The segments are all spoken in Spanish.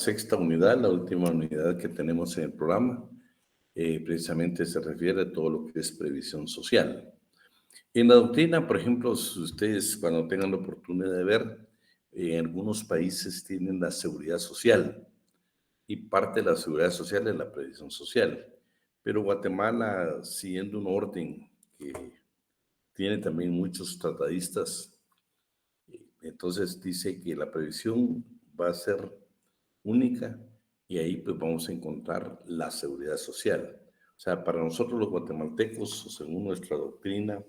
sexta unidad, la última unidad que tenemos en el programa, precisamente se refiere a todo lo que es previsión social. En la doctrina, por ejemplo, si ustedes cuando tengan la oportunidad de ver, en algunos países tienen la seguridad social y parte de la seguridad social es la previsión social. Pero Guatemala, siguiendo un orden que tiene también muchos tratadistas, entonces dice que la previsión va a ser única y ahí pues vamos a encontrar la seguridad social. O sea, para nosotros los guatemaltecos, según nuestra doctrina,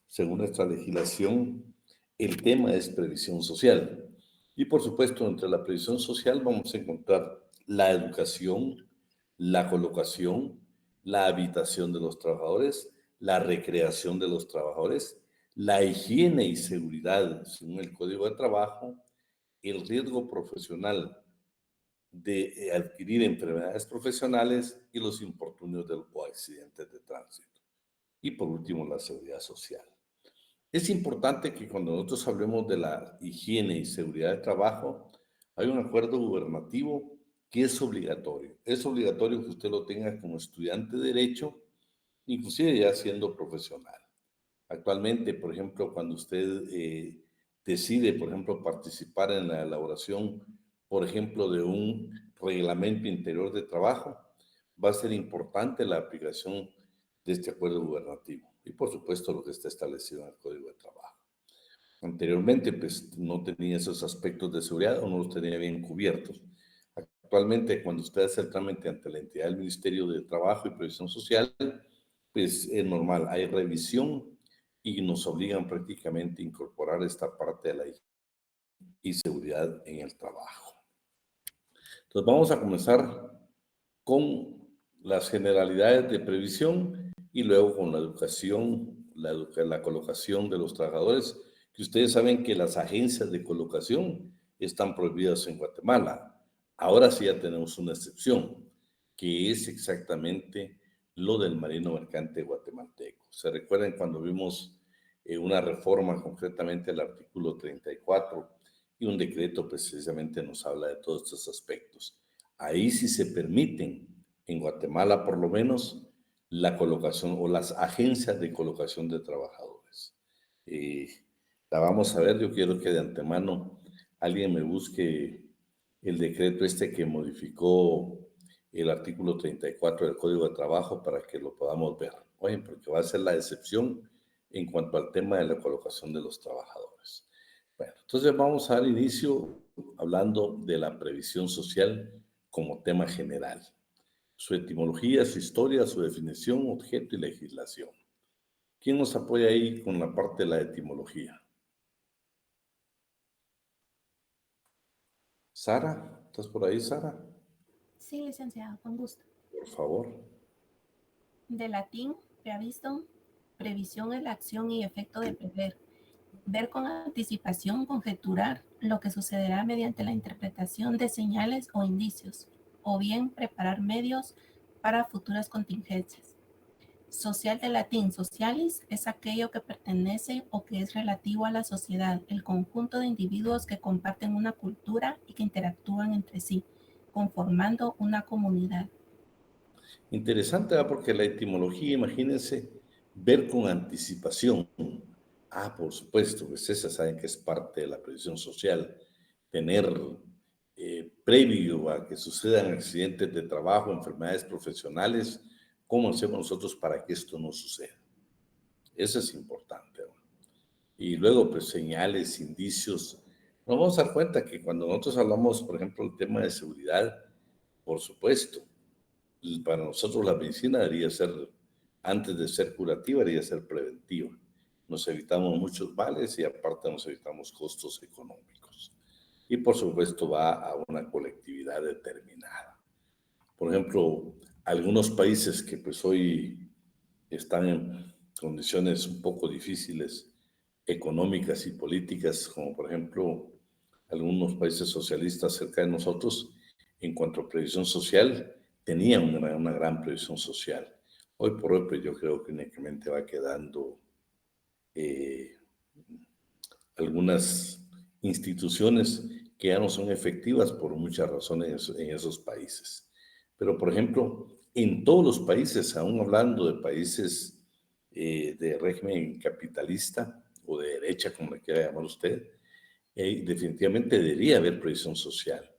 según nuestra legislación, el tema es previsión social. Y por supuesto, entre la previsión social vamos a encontrar la educación, la colocación, la habitación de los trabajadores, la recreación de los trabajadores, la higiene y seguridad según el Código de Trabajo, el riesgo profesional de adquirir enfermedades profesionales y los infortunios o accidentes de tránsito. Y por último, la seguridad social. Es importante que cuando nosotros hablemos de la higiene y seguridad de trabajo, hay un acuerdo gubernativo que es obligatorio. Es obligatorio que usted lo tenga como estudiante de derecho, inclusive ya siendo profesional. Actualmente, por ejemplo, cuando usted decide, por ejemplo, participar en la elaboración, por ejemplo, de un reglamento interior de trabajo, va a ser importante la aplicación de este acuerdo gubernativo y, por supuesto, lo que está establecido en el Código de Trabajo. Anteriormente, pues, no tenía esos aspectos de seguridad o no los tenía bien cubiertos. Actualmente, cuando usted hace el trámite ante la entidad del Ministerio de Trabajo y Previsión Social, pues es normal, hay revisión y nos obligan prácticamente a incorporar esta parte de la y seguridad en el trabajo. Entonces vamos a comenzar con las generalidades de previsión y luego con la educación, la colocación de los trabajadores, que ustedes saben que las agencias de colocación están prohibidas en Guatemala. Ahora sí ya tenemos una excepción, que es exactamente lo del marino mercante guatemalteco. ¿Se recuerdan cuando vimos una reforma, concretamente el artículo 34, y un decreto precisamente nos habla de todos estos aspectos? Ahí sí se permiten, en Guatemala por lo menos, la colocación o las agencias de colocación de trabajadores. La vamos a ver, yo quiero que de antemano alguien me busque el decreto este que modificó el artículo 34 del Código de Trabajo para que lo podamos ver. Oye, porque va a ser la excepción en cuanto al tema de la colocación de los trabajadores. Bueno, entonces vamos a dar inicio hablando de la previsión social como tema general. Su etimología, su historia, su definición, objeto y legislación. ¿Quién nos apoya ahí con la parte de la etimología? Sara, ¿estás por ahí, Sara? Sí, licenciado, con gusto. Por favor. De latín, preavisum, previsión es la acción y efecto de prever. Ver con anticipación, conjeturar lo que sucederá mediante la interpretación de señales o indicios, o bien preparar medios para futuras contingencias. Social del latín socialis es aquello que pertenece o que es relativo a la sociedad, el conjunto de individuos que comparten una cultura y que interactúan entre sí, conformando una comunidad. Interesante, ¿verdad? Porque la etimología, imagínense, ver con anticipación. Ah, por supuesto, pues esa saben que es parte de la previsión social, tener previo a que sucedan accidentes de trabajo, enfermedades profesionales, ¿cómo hacemos nosotros para que esto no suceda? Eso es importante, ¿no? Y luego, pues, señales, indicios. Nos vamos a dar cuenta que cuando nosotros hablamos, por ejemplo, del tema de seguridad, por supuesto, y para nosotros la medicina debería ser, antes de ser curativa, debería ser preventiva. Nos evitamos muchos males y aparte nos evitamos costos económicos. Y por supuesto va a una colectividad determinada. Por ejemplo, algunos países que pues hoy están en condiciones un poco difíciles económicas y políticas, como por ejemplo algunos países socialistas cerca de nosotros, en cuanto a previsión social, tenían una gran previsión social. Hoy por hoy, pues yo creo que únicamente va quedando eh, algunas instituciones que ya no son efectivas por muchas razones en esos países. Pero, por ejemplo, en todos los países, aún hablando de países de régimen capitalista o de derecha, como le quiera llamar usted, definitivamente debería haber previsión social.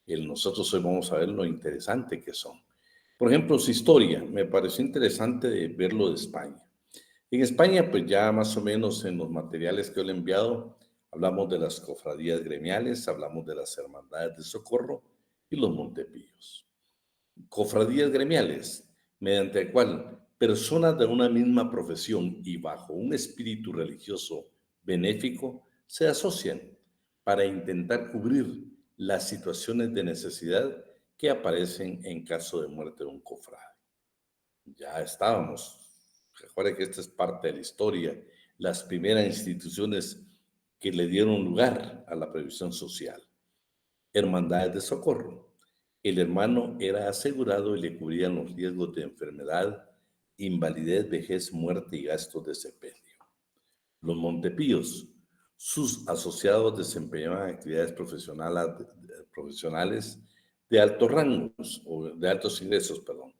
Nosotros hoy vamos a ver lo interesante que son. Por ejemplo, su historia, me pareció interesante de verlo de España. En España, pues ya más o menos en los materiales que yo le he enviado, hablamos de las cofradías gremiales, hablamos de las hermandades de socorro y los montepíos. Cofradías gremiales, mediante el cual personas de una misma profesión y bajo un espíritu religioso benéfico se asocian para intentar cubrir las situaciones de necesidad que aparecen en caso de muerte de un cofrade. Ya estábamos. Recuerda que esta es parte de la historia, las primeras instituciones que le dieron lugar a la previsión social. Hermandades de socorro. El hermano era asegurado y le cubrían los riesgos de enfermedad, invalidez, vejez, muerte y gastos de sepelio. Los montepíos. Sus asociados desempeñaban actividades profesionales de altos rangos, o de altos ingresos, perdón.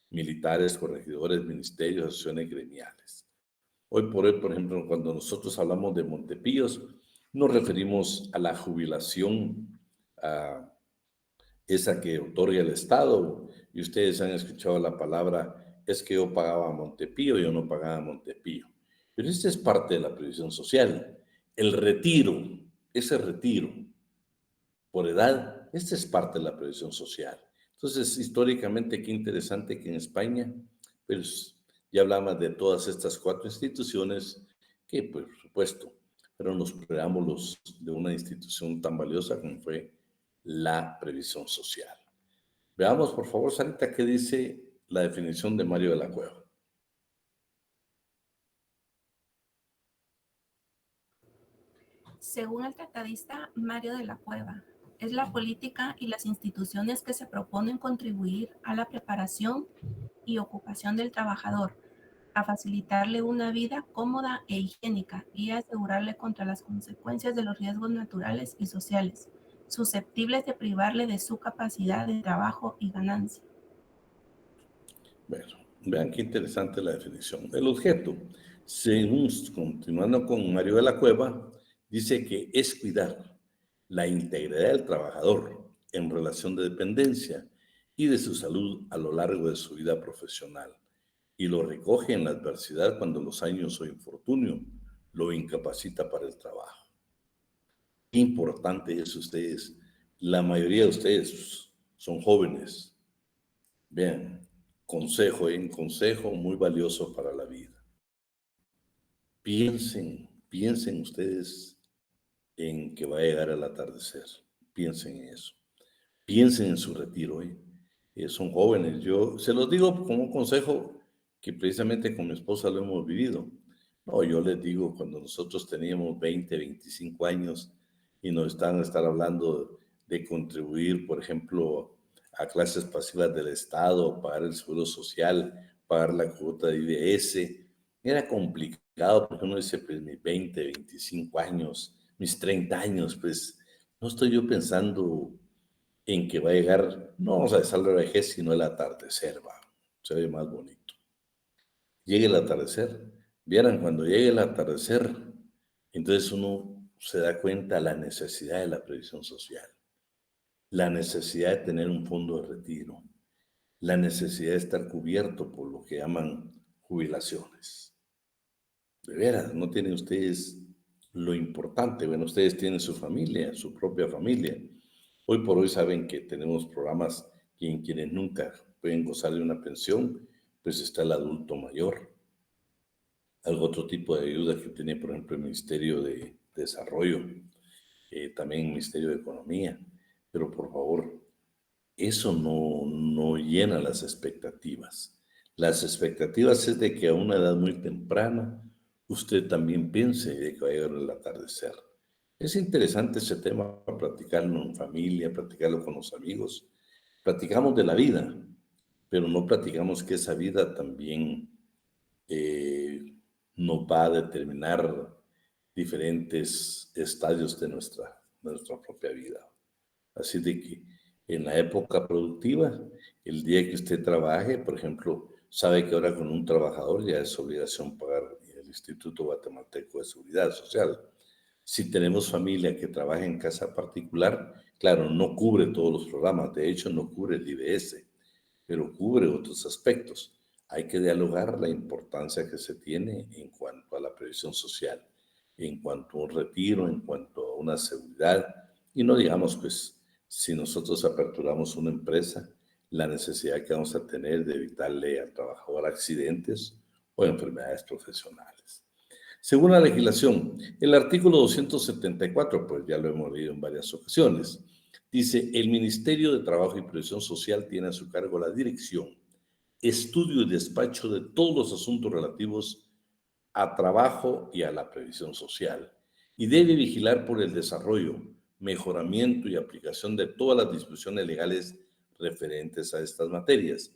Militares, corregidores, ministerios, asociaciones gremiales. Hoy por hoy, por ejemplo, cuando nosotros hablamos de montepíos, nos referimos a la jubilación, a esa que otorga el Estado, y ustedes han escuchado la palabra, es que yo pagaba Montepío, yo no pagaba Montepío. Pero esta es parte de la previsión social. El retiro, ese retiro por edad, esta es parte de la previsión social. Entonces, históricamente, qué interesante que en España, pues ya hablamos de todas estas 4 instituciones que, pues, por supuesto, fueron los preámbulos de una institución tan valiosa como fue la previsión social. Veamos, por favor, Sarita, qué dice la definición de Mario de la Cueva. Según el tratadista Mario de la Cueva, es la política y las instituciones que se proponen contribuir a la preparación y ocupación del trabajador, a facilitarle una vida cómoda e higiénica y a asegurarle contra las consecuencias de los riesgos naturales y sociales, susceptibles de privarle de su capacidad de trabajo y ganancia. Bueno, vean qué interesante la definición. El objeto, según, continuando con Mario de la Cueva, dice que es cuidar la integridad del trabajador en relación de dependencia y de su salud a lo largo de su vida profesional, y lo recoge en la adversidad cuando los años o infortunio lo incapacita para el trabajo. Qué importante es ustedes. La mayoría de ustedes son jóvenes. Vean, un consejo muy valioso para la vida. Piensen ustedes en que va a llegar el atardecer. Piensen en eso. Piensen en su retiro. Son jóvenes. Yo se los digo como un consejo que precisamente con mi esposa lo hemos vivido. No, yo les digo, cuando nosotros teníamos 20, 25 años y nos estaban hablando de contribuir, por ejemplo, a clases pasivas del Estado, pagar el seguro social, pagar la cuota de IDS, era complicado porque uno dice, pues mis 20, 25 años, mis 30 años, pues no estoy yo pensando en que va a llegar, no vamos a decir la vejez, sino el atardecer, va, se ve más bonito. Llegue el atardecer, vieran cuando llegue el atardecer, entonces uno se da cuenta de la necesidad de la previsión social, la necesidad de tener un fondo de retiro, la necesidad de estar cubierto por lo que llaman jubilaciones. De veras, no tienen ustedes lo importante. Bueno, ustedes tienen su familia, su propia familia. Hoy por hoy saben que tenemos programas que en quienes nunca pueden gozar de una pensión, pues está el adulto mayor. Algo otro tipo de ayuda que tiene, por ejemplo, el Ministerio de Desarrollo, también el Ministerio de Economía. Pero por favor, eso no llena las expectativas. Las expectativas es de que a una edad muy temprana usted también piense de que va a llegar el atardecer. Es interesante ese tema para platicarlo en familia, platicarlo con los amigos. Platicamos de la vida, pero no platicamos que esa vida también nos va a determinar diferentes estadios de nuestra nuestra propia vida. Así de que en la época productiva, el día que usted trabaje, por ejemplo, sabe que ahora con un trabajador ya es obligación pagar el Instituto Guatemalteco de Seguridad Social. Si tenemos familia que trabaja en casa particular, claro, no cubre todos los programas, de hecho no cubre el IBS, pero cubre otros aspectos. Hay que dialogar la importancia que se tiene en cuanto a la previsión social, en cuanto a un retiro, en cuanto a una seguridad, y no digamos, pues, si nosotros aperturamos una empresa, la necesidad que vamos a tener de evitarle al trabajador accidentes o enfermedades profesionales. Según la legislación, el artículo 274, pues ya lo hemos leído en varias ocasiones, dice, el Ministerio de Trabajo y Previsión Social tiene a su cargo la dirección, estudio y despacho de todos los asuntos relativos a trabajo y a la previsión social, y debe vigilar por el desarrollo, mejoramiento y aplicación de todas las disposiciones legales referentes a estas materias,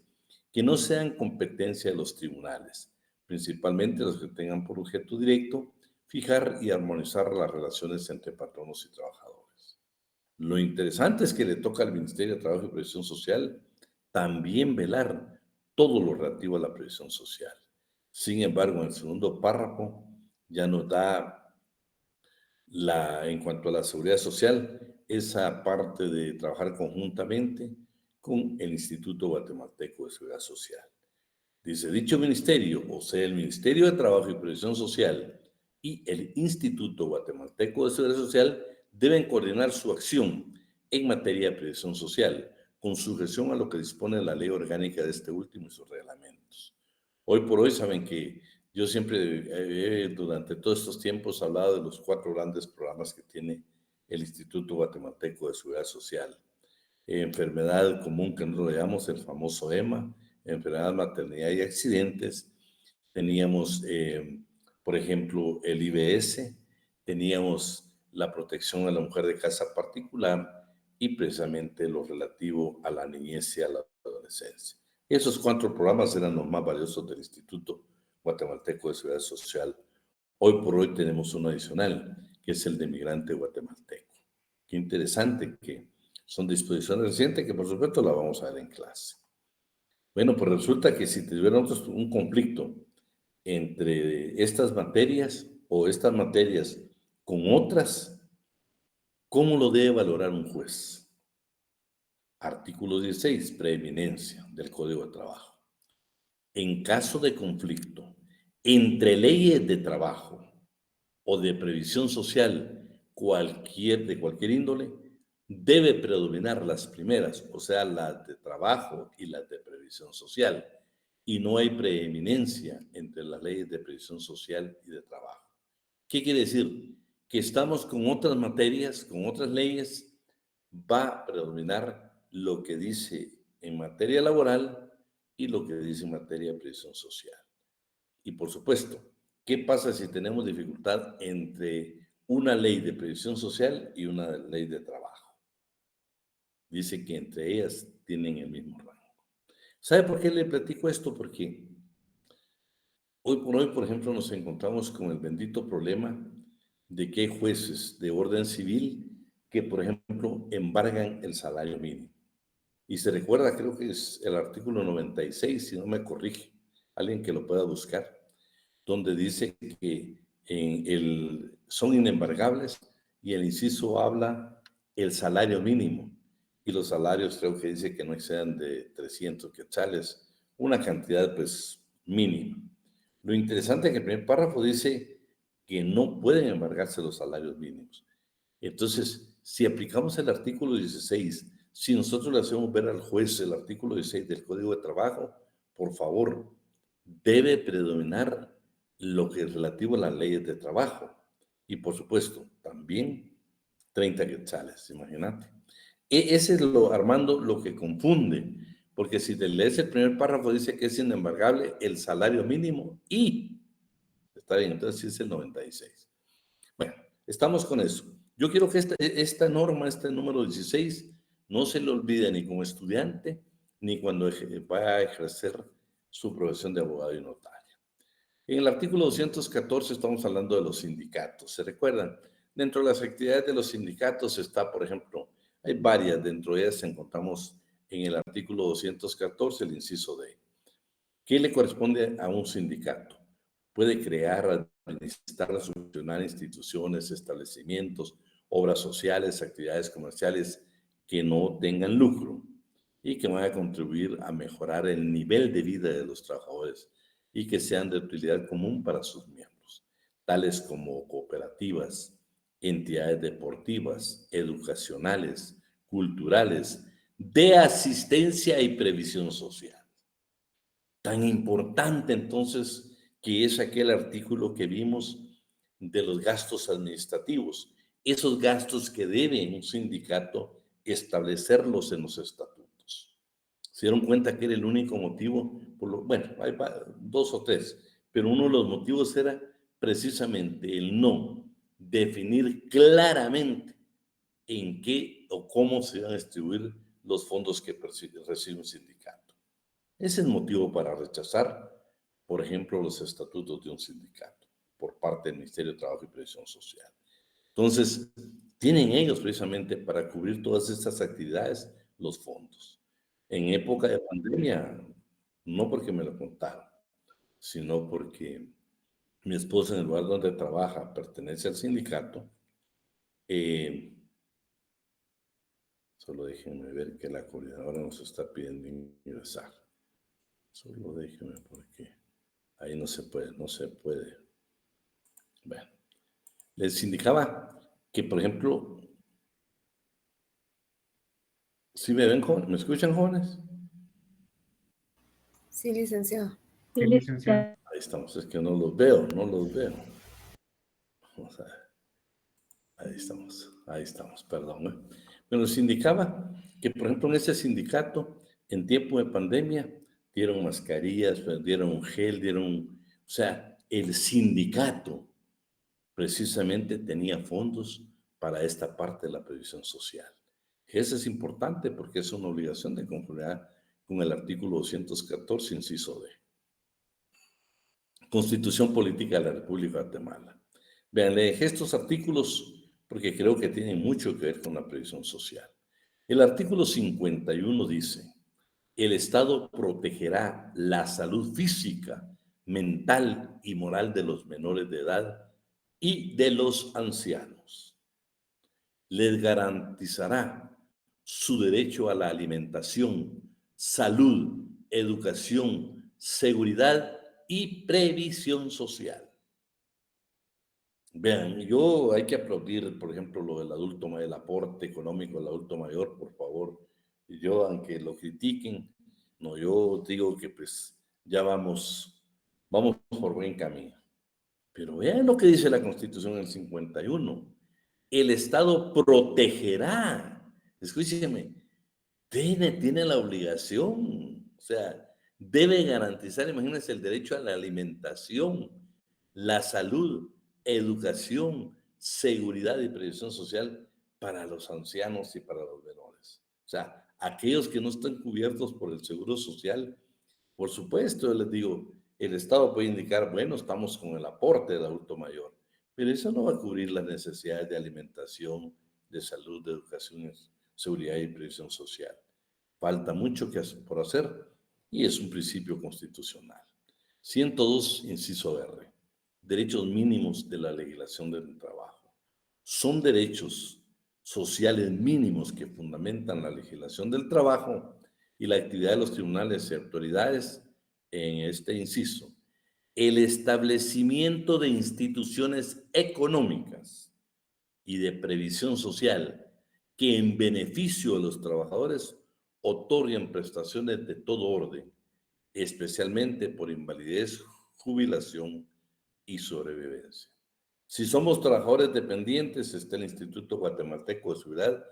que no sean competencia de los tribunales, principalmente los que tengan por objeto directo fijar y armonizar las relaciones entre patronos y trabajadores. Lo interesante es que le toca al Ministerio de Trabajo y Previsión Social también velar todo lo relativo a la previsión social. Sin embargo, en el segundo párrafo ya nos da en cuanto a la seguridad social, esa parte de trabajar conjuntamente con el Instituto Guatemalteco de Seguridad Social. Dice, dicho ministerio, o sea, el Ministerio de Trabajo y Previsión Social y el Instituto Guatemalteco de Seguridad Social deben coordinar su acción en materia de previsión social, con sujeción a lo que dispone la ley orgánica de este último y sus reglamentos. Hoy por hoy saben que yo siempre, durante todos estos tiempos, he hablado de los 4 grandes programas que tiene el Instituto Guatemalteco de Seguridad Social. Enfermedad común que nosotros le llamamos el famoso EMA, enfermedad, maternidad y accidentes. Teníamos, por ejemplo, el IBS, teníamos la protección a la mujer de casa particular y precisamente lo relativo a la niñez y a la adolescencia. Esos 4 programas eran los más valiosos del Instituto Guatemalteco de Seguridad Social. Hoy por hoy tenemos uno adicional, que es el de migrante guatemalteco. Qué interesante que son disposiciones recientes que por supuesto la vamos a ver en clase. Bueno, pues resulta que si tuviéramos un conflicto entre estas materias o estas materias con otras, ¿cómo lo debe valorar un juez? Artículo 16, preeminencia del Código de Trabajo. En caso de conflicto entre leyes de trabajo o de previsión social de cualquier índole, debe predominar las primeras, o sea, las de trabajo y las de previsión social, y no hay preeminencia entre las leyes de previsión social y de trabajo. ¿Qué quiere decir? Que estamos con otras materias, con otras leyes, va a predominar lo que dice en materia laboral y lo que dice en materia de previsión social. Y por supuesto, ¿qué pasa si tenemos dificultad entre una ley de previsión social y una ley de trabajo? Dice que entre ellas tienen el mismo rango. ¿Sabe por qué le platico esto? Porque hoy por hoy, por ejemplo, nos encontramos con el bendito problema de que hay jueces de orden civil que, por ejemplo, embargan el salario mínimo. Y se recuerda, creo que es el artículo 96, si no me corrige, alguien que lo pueda buscar, donde dice que son inembargables y el inciso habla el salario mínimo. Y los salarios creo que dice que no excedan de 300 quetzales, una cantidad pues mínima. Lo interesante es que el primer párrafo dice que no pueden embargarse los salarios mínimos. Entonces, si aplicamos el artículo 16, si nosotros le hacemos ver al juez el artículo 16 del Código de Trabajo, por favor, debe predominar lo que es relativo a las leyes de trabajo. Y por supuesto, también 30 quetzales, imagínate. Ese es Armando, lo que confunde, porque si te lees el primer párrafo dice que es inembargable el salario mínimo y, está bien, entonces sí es el 96. Bueno, estamos con eso. Yo quiero que esta norma, este número 16, no se le olvide ni como estudiante, ni cuando vaya a ejercer su profesión de abogado y notario. En el artículo 214 estamos hablando de los sindicatos. ¿Se recuerdan? Dentro de las actividades de los sindicatos está, por ejemplo, hay varias, dentro de ellas encontramos en el artículo 214, el inciso D. ¿Qué le corresponde a un sindicato? Puede crear, administrar, solucionar instituciones, establecimientos, obras sociales, actividades comerciales que no tengan lucro y que van a contribuir a mejorar el nivel de vida de los trabajadores y que sean de utilidad común para sus miembros, tales como cooperativas, entidades deportivas, educacionales, culturales, de asistencia y previsión social. Tan importante entonces que es aquel artículo que vimos de los gastos administrativos, esos gastos que debe un sindicato establecerlos en los estatutos. Se dieron cuenta que era el único motivo, bueno, hay dos o tres, pero uno de los motivos era precisamente el no definir claramente en qué o cómo se van a distribuir los fondos que recibe un sindicato. Ese es el motivo para rechazar, por ejemplo, los estatutos de un sindicato por parte del Ministerio de Trabajo y Previsión Social. Entonces, tienen ellos precisamente para cubrir todas estas actividades los fondos. En época de pandemia, no porque me lo contaron, sino porque mi esposa en el lugar donde trabaja pertenece al sindicato. Solo déjenme ver que la coordinadora nos está pidiendo ingresar. Solo déjenme porque ahí no se puede, no se puede. Bueno, les indicaba que, por ejemplo, ¿sí me ven, jóvenes? ¿Me escuchan, jóvenes? Sí, licenciado. Sí, licenciado. Ahí estamos, es que no los veo, no los veo. Vamos a ver. Ahí estamos, perdón. Pero les indicaba que, por ejemplo, en ese sindicato, en tiempo de pandemia, dieron mascarillas, dieron gel, o sea, el sindicato precisamente tenía fondos para esta parte de la previsión social. Eso es importante porque es una obligación de conformidad con el artículo 214, inciso D. Constitución Política de la República de Guatemala. Vean, le dejé estos artículos porque creo que tienen mucho que ver con la previsión social. El artículo 51 dice, el Estado protegerá la salud física, mental y moral de los menores de edad y de los ancianos. Les garantizará su derecho a la alimentación, salud, educación, seguridad y previsión social. Vean, hay que aplaudir, por ejemplo, lo del adulto mayor, el aporte económico del adulto mayor, por favor. Yo, aunque lo critiquen, no, yo digo que pues ya vamos por buen camino. Pero vean lo que dice la Constitución en el 51. El Estado protegerá, escúcheme, tiene la obligación, o sea, debe garantizar, imagínense, el derecho a la alimentación, la salud, educación, seguridad y previsión social para los ancianos y para los menores. O sea, aquellos que no están cubiertos por el seguro social, por supuesto, yo les digo, el Estado puede indicar, bueno, estamos con el aporte del adulto mayor, pero eso no va a cubrir las necesidades de alimentación, de salud, de educación, seguridad y previsión social. Falta mucho por hacer y es un principio constitucional. 102, inciso R. Derechos mínimos de la legislación del trabajo. Son derechos sociales mínimos que fundamentan la legislación del trabajo y la actividad de los tribunales y autoridades en este inciso. El establecimiento de instituciones económicas y de previsión social que en beneficio de los trabajadores otorguen prestaciones de todo orden, especialmente por invalidez, jubilación y sobrevivencia. Si somos trabajadores dependientes, está el Instituto Guatemalteco de Seguridad,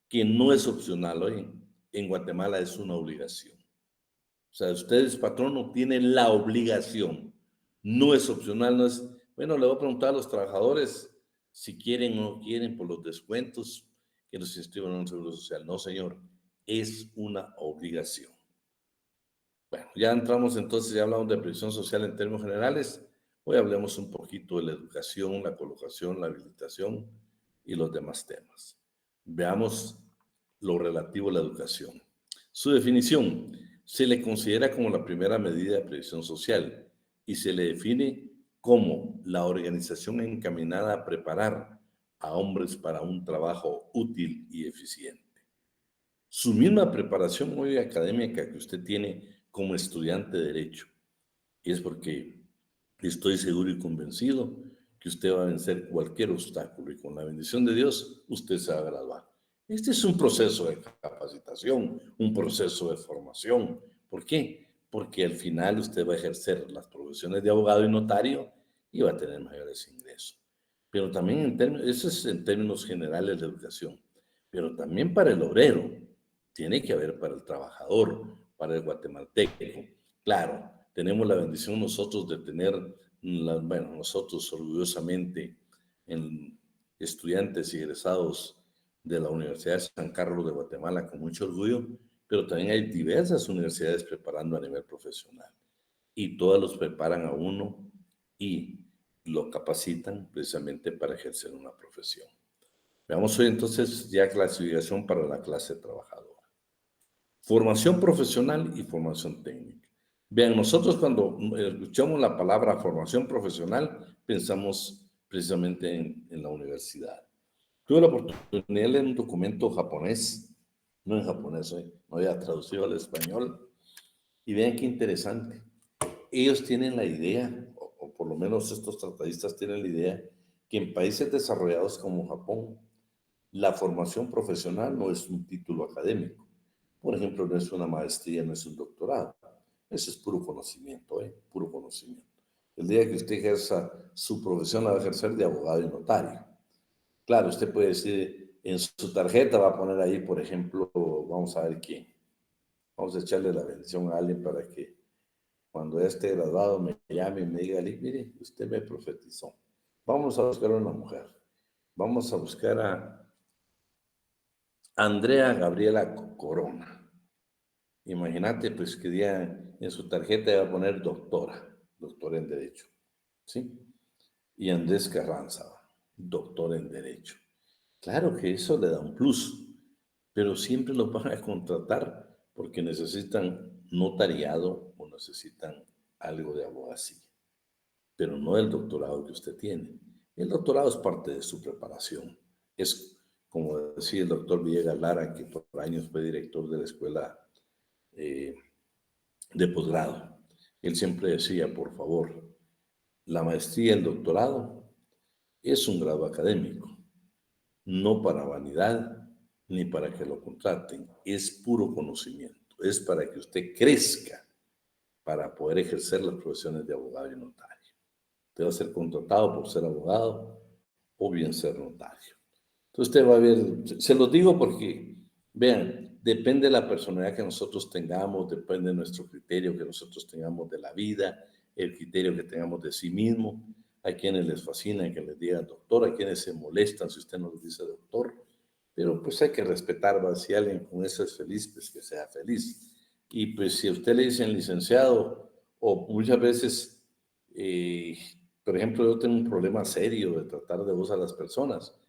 que no es opcional hoy. En Guatemala es una obligación. O sea, ustedes, patrono, tienen la obligación. No es opcional, no es, bueno, le voy a preguntar a los trabajadores si quieren o no quieren por los descuentos que los inscriban en un seguro social. No, señor, es una obligación. Bueno, ya entramos entonces, ya hablamos de previsión social en términos generales. Hoy hablemos un poquito de la educación, la colocación, la habilitación y los demás temas. Veamos lo relativo a la educación. Su definición: se le considera como la primera medida de previsión social y se le define como la organización encaminada a preparar a hombres para un trabajo útil y eficiente. Su misma preparación hoy académica que usted tiene como estudiante de Derecho, y es porque estoy seguro y convencido que usted va a vencer cualquier obstáculo y con la bendición de Dios usted se va a graduar. Este es un proceso de capacitación, un proceso de formación. ¿Por qué? Porque al final usted va a ejercer las profesiones de abogado y notario y va a tener mayores ingresos. Pero también eso es en términos generales de educación, pero también para el obrero, tiene que haber para el trabajador, para el guatemalteco. Claro, tenemos la bendición nosotros de tener, bueno, nosotros orgullosamente, en estudiantes y egresados de la Universidad de San Carlos de Guatemala con mucho orgullo, pero también hay diversas universidades preparando a nivel profesional y todas los preparan a uno y lo capacitan precisamente para ejercer una profesión. Veamos hoy entonces ya clasificación para la clase trabajadora. Formación profesional y formación técnica. Vean, nosotros cuando escuchamos la palabra formación profesional, pensamos precisamente en la universidad. Tuve la oportunidad de leer un documento japonés, no en japonés, no había traducido al español, y vean qué interesante. Ellos tienen la idea, o por lo menos estos tratadistas tienen la idea, que en países desarrollados como Japón, la formación profesional no es un título académico. Por ejemplo, no es una maestría, no es un doctorado. Eso es puro conocimiento, puro conocimiento. El día que usted ejerza su profesión, la va a ejercer de abogado y notario. Claro, usted puede decir, en su tarjeta va a poner ahí, por ejemplo, vamos a ver quién. Vamos a echarle la bendición a alguien para que cuando ya esté graduado me llame y me diga, mire, usted me profetizó. Vamos a buscar a una mujer. Vamos a buscar a Andrea Gabriela Corona. Imagínate, pues, que día en su tarjeta va a poner doctora en Derecho, ¿sí? Y Andrés Carranza, doctor en Derecho. Claro que eso le da un plus, pero siempre los van a contratar porque necesitan notariado o necesitan algo de abogacía, pero no el doctorado que usted tiene. El doctorado es parte de su preparación. Es como decía el doctor Villegas Lara, que por años fue director de la escuela de posgrado. Él siempre decía, por favor, la maestría y el doctorado es un grado académico, no para vanidad ni para que lo contraten, es puro conocimiento, es para que usted crezca para poder ejercer las profesiones de abogado y notario. Usted va a ser contratado por ser abogado o bien ser notario. Entonces usted va a ver, se los digo porque, vean, depende de la personalidad que nosotros tengamos, depende de nuestro criterio que nosotros tengamos de la vida, el criterio que tengamos de sí mismo. Hay quienes les fascina que les digan doctor, hay quienes se molestan si usted no les dice doctor, pero pues hay que respetar, ¿va? Si alguien con eso es feliz, pues que sea feliz. Y pues si a usted le dicen licenciado, o muchas veces, por ejemplo, yo tengo un problema serio de tratar de voz a las personas,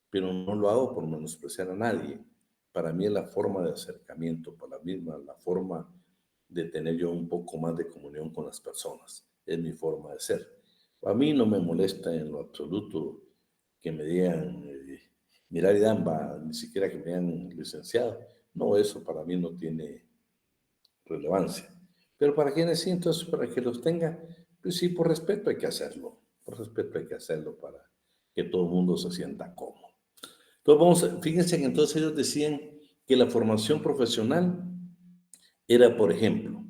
pero no lo hago por menospreciar a nadie. Para mí es la forma de acercamiento, para mí es la forma de tener yo un poco más de comunión con las personas. Es mi forma de ser. A mí no me molesta en lo absoluto que me digan, mira, Idamba, ni siquiera que me digan licenciado. No, eso para mí no tiene relevancia. Pero para quienes sí, entonces para que los tenga, pues sí, por respeto hay que hacerlo. Por respeto hay que hacerlo para que todo el mundo se sienta cómodo. Entonces, fíjense que entonces ellos decían que la formación profesional era, por ejemplo,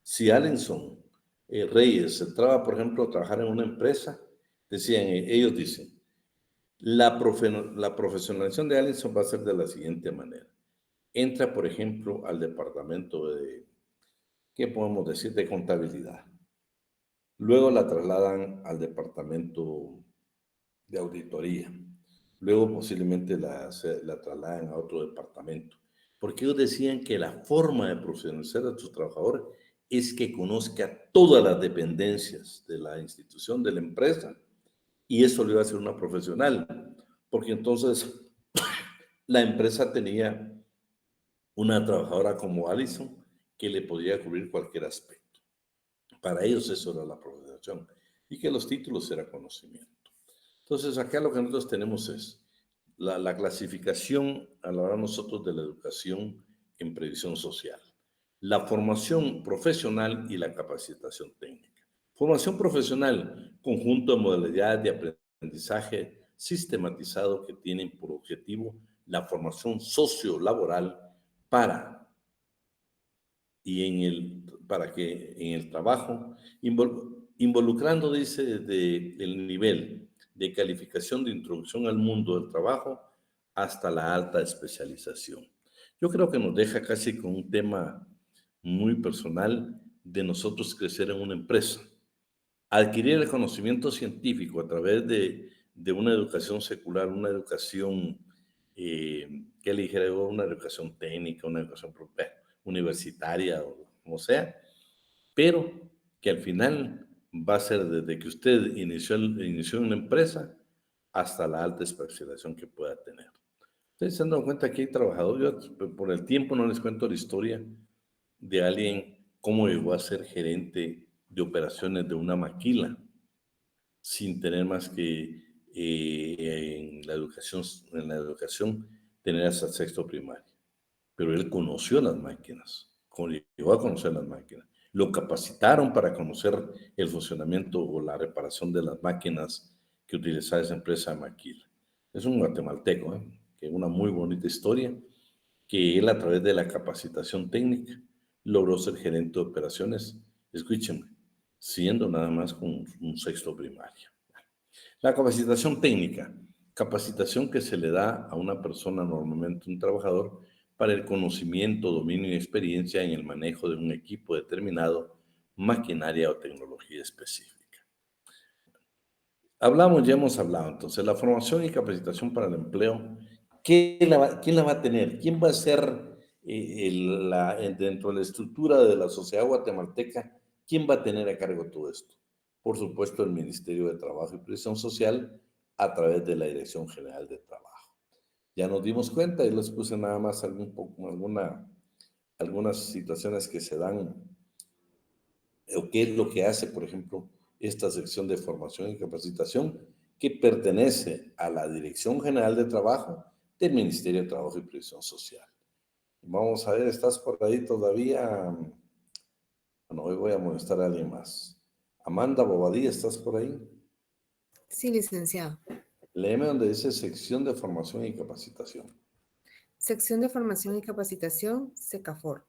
si Allenson Reyes entraba, por ejemplo, a trabajar en una empresa, decían, ellos dicen, la profesionalización de Allenson va a ser de la siguiente manera. Entra, por ejemplo, al departamento de, ¿qué podemos decir?, de contabilidad. Luego la trasladan al departamento de auditoría. Luego posiblemente la trasladan a otro departamento. Porque ellos decían que la forma de profesionalizar a sus trabajadores es que conozca todas las dependencias de la institución, de la empresa, y eso le va a hacer una profesional. porque entonces la empresa tenía una trabajadora como Alison que le podía cubrir cualquier aspecto. Para ellos eso era la profesionalización y que los títulos era conocimiento. Entonces acá lo que nosotros tenemos es la clasificación a la hora nosotros de la educación en previsión social, la formación profesional y la capacitación técnica. Formación profesional, conjunto de modalidades de aprendizaje sistematizado que tienen por objetivo la formación sociolaboral para para que en el trabajo, involucrando, dice, desde el nivel de calificación de introducción al mundo del trabajo hasta la alta especialización. Yo creo que nos deja casi con un tema muy personal de nosotros crecer en una empresa, adquirir el conocimiento científico a través de una educación secular, una educación, que le dijera yo, una educación técnica, una educación universitaria o como sea, pero que al final va a ser desde que usted inició en una empresa hasta la alta especialización que pueda tener. Ustedes se han dado cuenta que hay trabajadores, yo por el tiempo no les cuento la historia de alguien cómo llegó a ser gerente de operaciones de una maquila sin tener más que en la educación tener hasta sexto primario. Pero él conoció las máquinas, llegó a conocer las máquinas. Lo capacitaron para conocer el funcionamiento o la reparación de las máquinas que utilizaba esa empresa de maquila. Es un guatemalteco, que es una muy bonita historia, que él a través de la capacitación técnica logró ser gerente de operaciones, escúchenme, siendo nada más con un sexto primario. La capacitación técnica, capacitación que se le da a una persona, normalmente un trabajador, para el conocimiento, dominio y experiencia en el manejo de un equipo determinado, maquinaria o tecnología específica. Ya hemos hablado, entonces, la formación y capacitación para el empleo. ¿Quién la va a tener? ¿Quién va a ser dentro de la estructura de la sociedad guatemalteca? ¿Quién va a tener a cargo todo esto? Por supuesto, el Ministerio de Trabajo y Previsión Social a través de la Dirección General de Trabajo. Ya nos dimos cuenta y les puse nada más algunas situaciones que se dan o qué es lo que hace, por ejemplo, esta sección de formación y capacitación que pertenece a la Dirección General de Trabajo del Ministerio de Trabajo y Previsión Social. Vamos a ver, ¿estás por ahí todavía? Bueno, hoy voy a molestar a alguien más. Amanda Bobadilla, ¿estás por ahí? Sí, licenciado. Léeme donde dice sección de formación y capacitación. Sección de Formación y Capacitación, SECAFOR.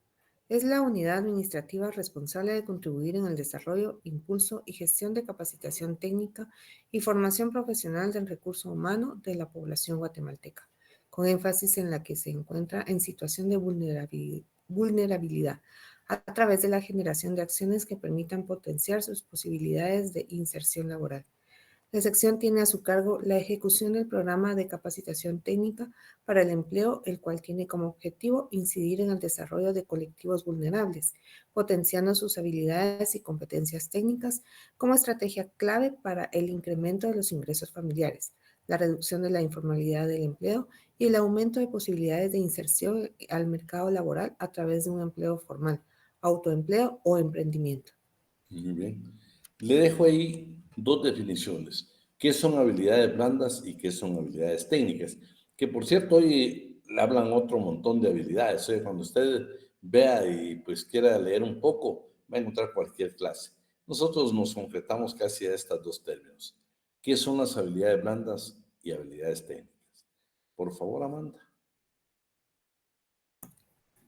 Es la unidad administrativa responsable de contribuir en el desarrollo, impulso y gestión de capacitación técnica y formación profesional del recurso humano de la población guatemalteca, con énfasis en la que se encuentra en situación de vulnerabilidad, a través de la generación de acciones que permitan potenciar sus posibilidades de inserción laboral. La sección tiene a su cargo la ejecución del programa de capacitación técnica para el empleo, el cual tiene como objetivo incidir en el desarrollo de colectivos vulnerables, potenciando sus habilidades y competencias técnicas como estrategia clave para el incremento de los ingresos familiares, la reducción de la informalidad del empleo y el aumento de posibilidades de inserción al mercado laboral a través de un empleo formal, autoempleo o emprendimiento. Muy bien. Le dejo ahí dos definiciones. ¿Qué son habilidades blandas y qué son habilidades técnicas? Que por cierto, hoy le hablan otro montón de habilidades. Cuando usted vea y pues quiera leer un poco, va a encontrar cualquier clase. Nosotros nos concretamos casi a estos dos términos. ¿Qué son las habilidades blandas y habilidades técnicas? Por favor, Amanda.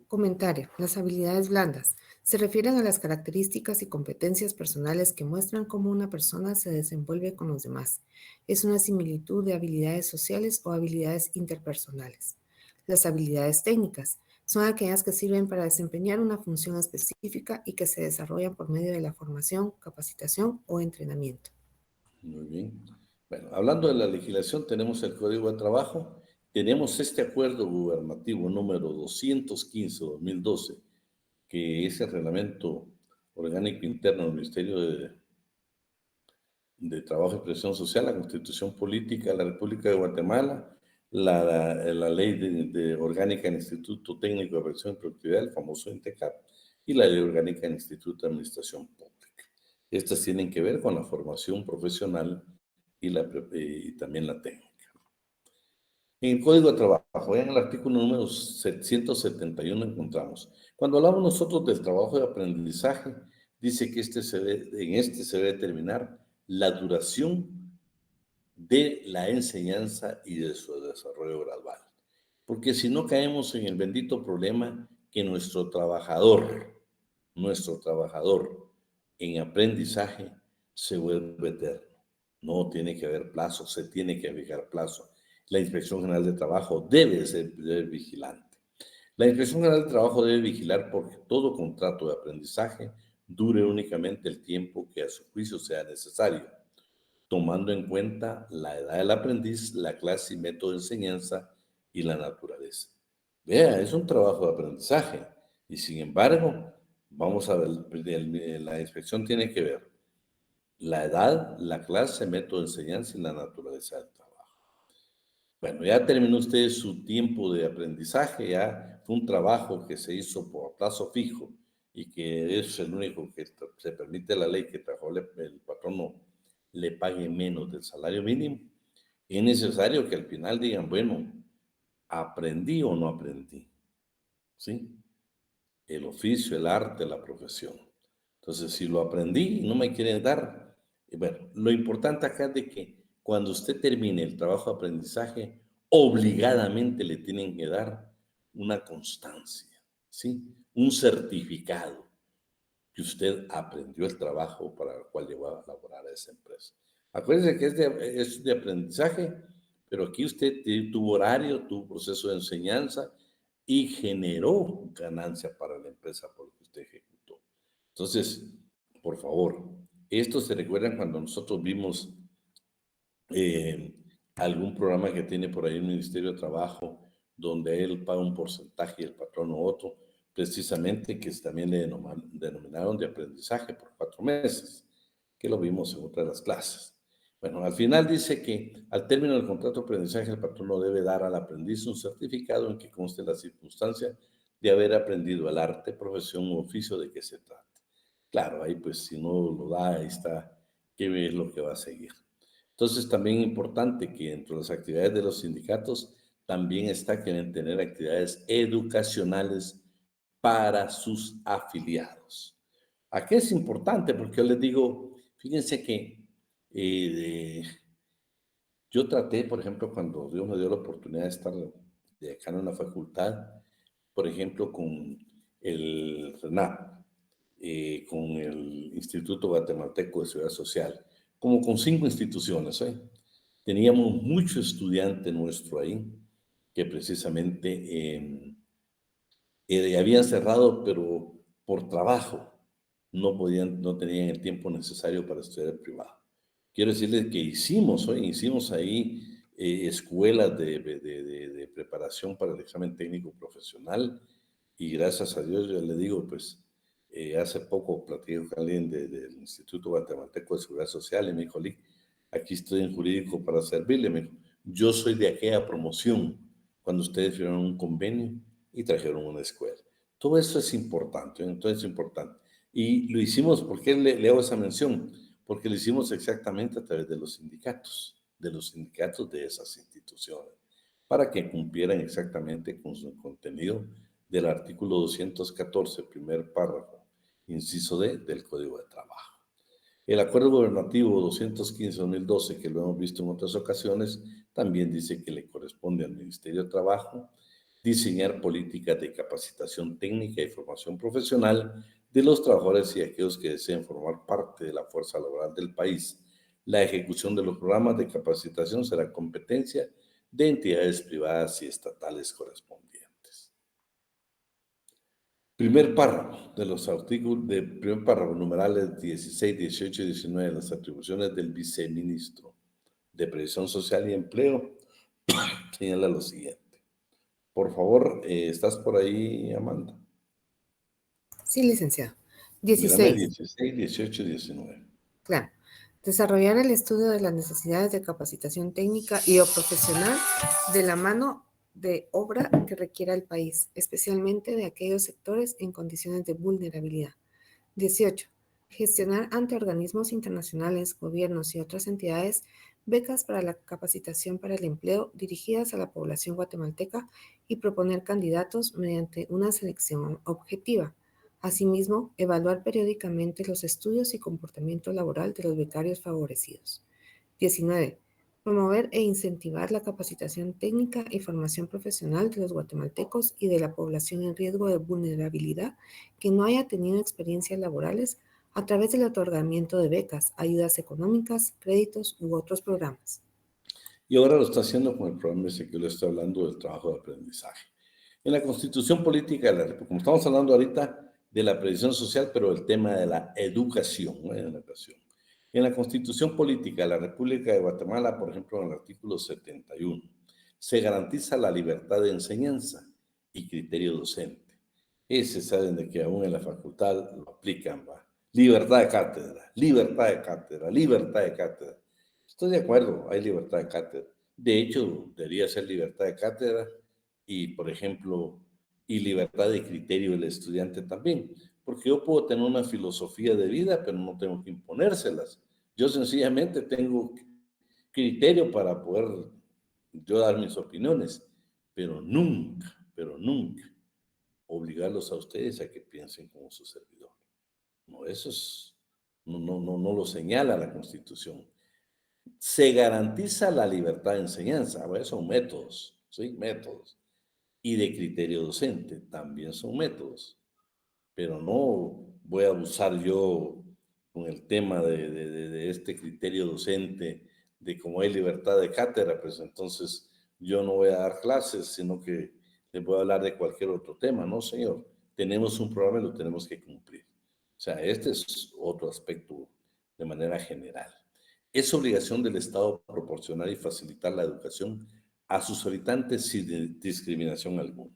Comentario. Las habilidades blandas se refieren a las características y competencias personales que muestran cómo una persona se desenvuelve con los demás. Es una similitud de habilidades sociales o habilidades interpersonales. Las habilidades técnicas son aquellas que sirven para desempeñar una función específica y que se desarrollan por medio de la formación, capacitación o entrenamiento. Muy bien. Bueno, hablando de la legislación, tenemos el Código de Trabajo, tenemos este acuerdo gubernativo número 215-2012, que es el reglamento orgánico interno del Ministerio de Trabajo y Previsión Social, la Constitución Política de la República de Guatemala, la Ley Orgánica del Instituto Técnico de Previsión y Productividad, el famoso INTECAP, y la Ley Orgánica del Instituto de Administración Pública. Estas tienen que ver con la formación profesional y también la técnica. En el Código de Trabajo, en el artículo número 171 encontramos, cuando hablamos nosotros del trabajo de aprendizaje, dice que en este se debe determinar la duración de la enseñanza y de su desarrollo gradual. Porque si no caemos en el bendito problema que nuestro trabajador en aprendizaje se vuelve eterno. No tiene que haber plazo, se tiene que fijar plazo. La Inspección General de Trabajo debe ser vigilante. La Inspección General de Trabajo debe vigilar porque todo contrato de aprendizaje dure únicamente el tiempo que a su juicio sea necesario, tomando en cuenta la edad del aprendiz, la clase y método de enseñanza y la naturaleza. Vea, es un trabajo de aprendizaje y sin embargo, vamos a ver, la inspección tiene que ver la edad, la clase, método de enseñanza y la naturaleza del trabajo. Bueno, ya terminó usted su tiempo de aprendizaje, ya fue un trabajo que se hizo por plazo fijo y que es el único que se permite la ley que el patrono le pague menos del salario mínimo. Es necesario que al final digan, bueno, ¿aprendí o no aprendí? ¿Sí? El oficio, el arte, la profesión. Entonces, si lo aprendí y no me quieren dar, bueno, lo importante acá es de que cuando usted termine el trabajo de aprendizaje, obligadamente le tienen que dar una constancia, ¿sí? Un certificado que usted aprendió el trabajo para el cual llegó a laborar a esa empresa. Acuérdense que es de aprendizaje, pero aquí usted tuvo horario, tuvo proceso de enseñanza y generó ganancia para la empresa por lo que usted ejecutó. Entonces, por favor, esto se recuerdan cuando nosotros vimos algún programa que tiene por ahí el Ministerio de Trabajo, donde él paga un porcentaje y el patrono otro, precisamente que también le denominaron de aprendizaje por 4 meses, que lo vimos en otra de las clases. Bueno, al final dice que al término del contrato de aprendizaje, el patrono debe dar al aprendiz un certificado en que conste la circunstancia de haber aprendido el arte, profesión u oficio de que se trate. Claro, ahí pues si no lo da, ahí está, qué es lo que va a seguir. Entonces, también es importante que dentro de las actividades de los sindicatos también está que deben tener actividades educacionales para sus afiliados. ¿A qué es importante? Porque yo les digo, fíjense que yo traté, por ejemplo, cuando Dios me dio la oportunidad de estar de decano en la facultad, por ejemplo, con el RENAP, con el Instituto Guatemalteco de Seguridad Social, como con 5 instituciones. Teníamos mucho estudiante nuestro ahí que precisamente habían cerrado, pero por trabajo no tenían el tiempo necesario para estudiar el privado. Quiero decirles que hicimos ahí escuelas de preparación para el examen técnico profesional y gracias a Dios, yo le digo, pues hace poco platiqué con alguien del Instituto Guatemalteco de Seguridad Social y me dijo, aquí estoy en jurídico para servirle. Me dijo, yo soy de aquella promoción cuando ustedes firmaron un convenio y trajeron una escuela. Todo eso es importante, entonces es importante. Y lo hicimos, ¿por qué le hago esa mención? Porque lo hicimos exactamente a través de los sindicatos de esas instituciones, para que cumplieran exactamente con su contenido del artículo 214, primer párrafo, inciso D, del Código de Trabajo. El Acuerdo Gubernativo 215-2012, que lo hemos visto en otras ocasiones, también dice que le corresponde al Ministerio de Trabajo diseñar políticas de capacitación técnica y formación profesional de los trabajadores y aquellos que deseen formar parte de la fuerza laboral del país. La ejecución de los programas de capacitación será competencia de entidades privadas y estatales correspondientes. Primer párrafo de los artículos, primer párrafo, numerales 16, 18 y 19, las atribuciones del viceministro de Previsión Social y Empleo, señala lo siguiente. Por favor, ¿estás por ahí, Amanda? Sí, licenciado. Mírame, 16. 16, 18 y 19. Claro. Desarrollar el estudio de las necesidades de capacitación técnica y o profesional de la mano de obra que requiera el país, especialmente de aquellos sectores en condiciones de vulnerabilidad. 18. Gestionar ante organismos internacionales, gobiernos y otras entidades becas para la capacitación para el empleo dirigidas a la población guatemalteca y proponer candidatos mediante una selección objetiva. Asimismo, evaluar periódicamente los estudios y comportamiento laboral de los becarios favorecidos. 19. Promover e incentivar la capacitación técnica y formación profesional de los guatemaltecos y de la población en riesgo de vulnerabilidad que no haya tenido experiencias laborales a través del otorgamiento de becas, ayudas económicas, créditos u otros programas. Y ahora lo está haciendo con el programa ese que le estoy hablando del trabajo de aprendizaje. En la Constitución Política de la República, como estamos hablando ahorita de la previsión social, pero el tema de la educación, ¿no? En la Constitución Política de la República de Guatemala, por ejemplo, en el artículo 71, se garantiza la libertad de enseñanza y criterio docente. Ese saben de que aún en la facultad lo aplican, ¿va? Libertad de cátedra, libertad de cátedra, libertad de cátedra. Estoy de acuerdo, hay libertad de cátedra. De hecho, debería ser libertad de cátedra y, por ejemplo, y libertad de criterio del estudiante también. Porque yo puedo tener una filosofía de vida, pero no tengo que imponérselas. Yo sencillamente tengo criterio para poder yo dar mis opiniones, pero nunca obligarlos a ustedes a que piensen como su servidor. No, eso es, no lo señala la Constitución. Se garantiza la libertad de enseñanza, bueno, son métodos, ¿sí? Métodos. Y de criterio docente, también son métodos. Pero no voy a abusar yo con el tema de este criterio docente, de como hay libertad de cátedra, pues entonces yo no voy a dar clases, sino que les voy a hablar de cualquier otro tema, ¿no, señor? Tenemos un programa y lo tenemos que cumplir. O sea, este es otro aspecto de manera general. Es obligación del Estado proporcionar y facilitar la educación a sus habitantes sin discriminación alguna.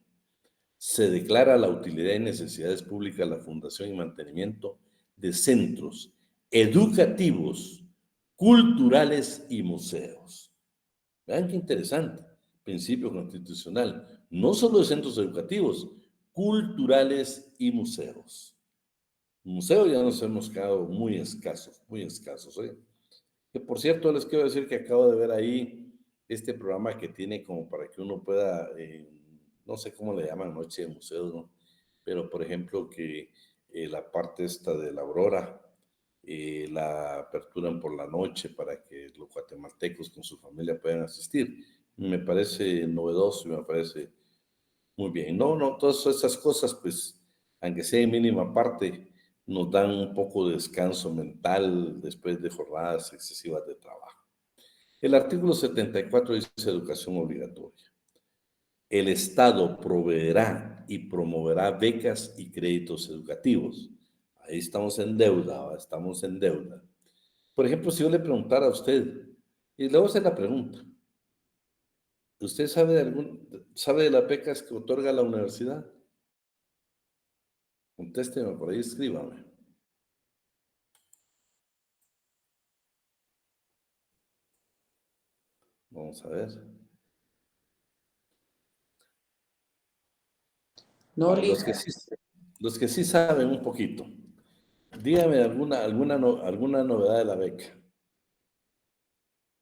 Se declara la utilidad y necesidades públicas la fundación y mantenimiento de centros educativos, culturales y museos. Vean qué interesante, principio constitucional. No solo de centros educativos, culturales y museos. Museos ya nos hemos quedado muy escasos, ¿eh? Que por cierto, les quiero decir que acabo de ver ahí este programa que tiene como para que uno pueda, no sé cómo le llaman, Noche de Museos, ¿no? Pero por ejemplo que la parte esta de la Aurora, la aperturan por la noche para que los guatemaltecos con su familia puedan asistir. Me parece novedoso y me parece muy bien. No, todas esas cosas, pues, aunque sea en mínima parte, nos dan un poco de descanso mental después de jornadas excesivas de trabajo. El artículo 74 dice educación obligatoria. El Estado proveerá y promoverá becas y créditos educativos. Ahí estamos en deuda, estamos en deuda. Por ejemplo, si yo le preguntara a usted, y le voy a hacer la pregunta, ¿usted sabe de las becas que otorga la universidad? Contésteme por ahí, escríbame. Vamos a ver. No, Los que sí saben un poquito, dígame alguna novedad de la beca.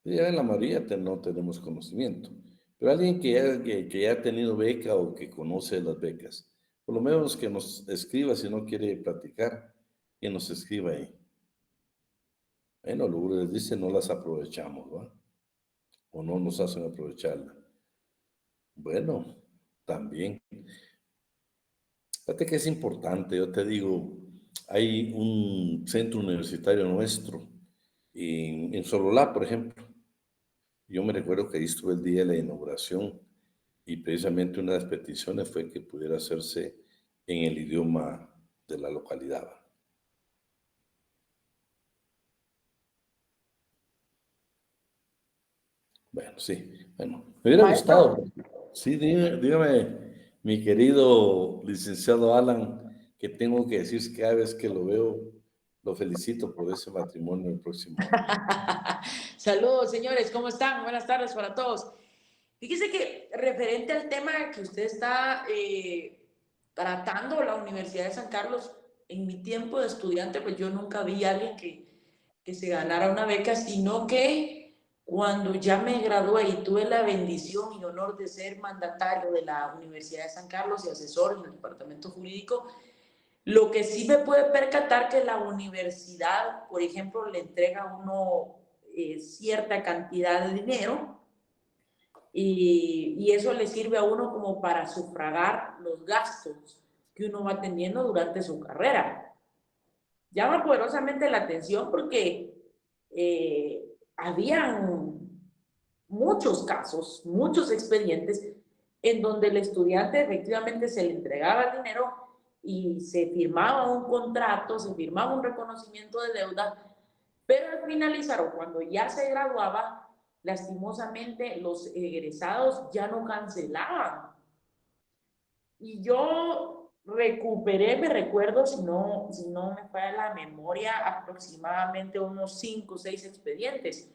Ya en la mayoría no tenemos conocimiento, pero alguien que ya ha tenido beca o que conoce las becas, por lo menos que nos escriba si no quiere platicar, que nos escriba ahí. Bueno, luego les dice no las aprovechamos, ¿va? O no nos hacen aprovecharla. Bueno, también. Fíjate que es importante, yo te digo, hay un centro universitario nuestro en Sololá, por ejemplo. Yo me recuerdo que ahí estuve el día de la inauguración y precisamente una de las peticiones fue que pudiera hacerse en el idioma de la localidad. Bueno, sí, bueno, me hubiera maestro, gustado. Sí, dígame, mi querido licenciado Alan, que tengo que decir cada vez que lo veo, Lo felicito por ese matrimonio el próximo año. Saludos, señores, ¿cómo están? Buenas tardes para todos. Fíjese que referente al tema que usted está tratando, la Universidad de San Carlos, en mi tiempo de estudiante, pues yo nunca vi a alguien que se ganara una beca, sino que cuando ya me gradué y tuve la bendición y honor de ser mandatario de la Universidad de San Carlos y asesor en el departamento jurídico, lo que sí me puede percatar que la universidad, por ejemplo, le entrega a uno cierta cantidad de dinero y eso le sirve a uno como para sufragar los gastos que uno va teniendo durante su carrera. Llama poderosamente la atención porque habían muchos casos, muchos expedientes en donde el estudiante efectivamente se le entregaba el dinero y se firmaba un contrato, se firmaba un reconocimiento de deuda, pero al finalizar o cuando ya se graduaba, lastimosamente los egresados ya no cancelaban. Y yo recuperé, me recuerdo, si no me falla la memoria, aproximadamente unos 5 o 6 expedientes.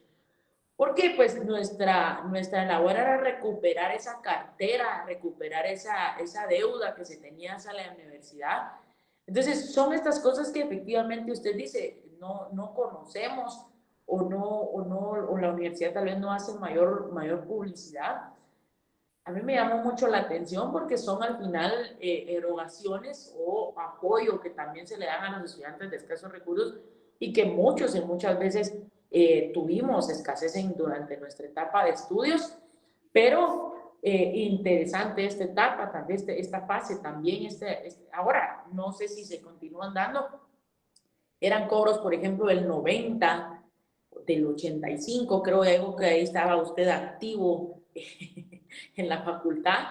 Porque pues nuestra labor era recuperar esa cartera, recuperar esa deuda que se tenía hacia la universidad. Entonces, son estas cosas que efectivamente usted dice, no conocemos o la universidad tal vez no hace mayor publicidad. A mí me llamó mucho la atención porque son al final erogaciones o apoyo que también se le dan a los estudiantes de escasos recursos y que muchos y muchas veces tuvimos escasez durante nuestra etapa de estudios, pero interesante esta etapa, también esta fase, también ahora no sé si se continúan dando, eran cobros por ejemplo del 90, del 85, creo que ahí estaba usted activo en la facultad.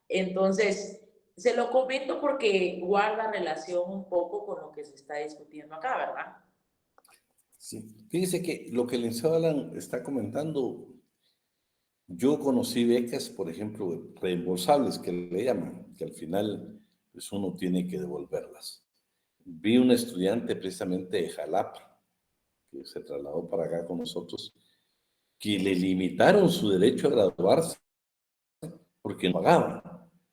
Entonces, se lo comento porque guarda relación un poco con lo que se está discutiendo acá, ¿verdad? Sí. Fíjese que lo que el licenciado Alan está comentando, yo conocí becas, por ejemplo, reembolsables, que le llaman, que al final pues uno tiene que devolverlas. Vi un estudiante precisamente de Jalapa, que se trasladó para acá con nosotros, que le limitaron su derecho a graduarse porque no pagaban.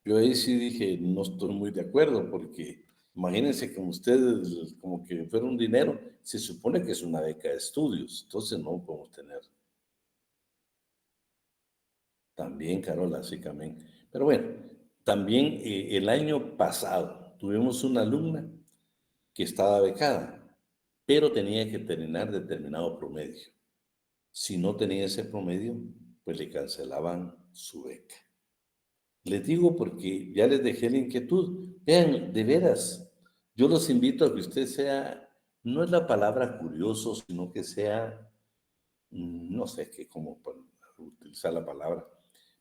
Yo ahí sí dije, no estoy muy de acuerdo, porque imagínense como ustedes, como que fuera un dinero, se supone que es una beca de estudios, entonces no podemos tener. También, Carola, sí, también. Pero bueno, también el año pasado tuvimos una alumna que estaba becada, pero tenía que terminar determinado promedio. Si no tenía ese promedio, pues le cancelaban su beca. Les digo porque ya les dejé la inquietud. Vean, de veras, yo los invito a que usted sea, no es la palabra curioso, sino que sea, no sé qué, cómo utilizar la palabra,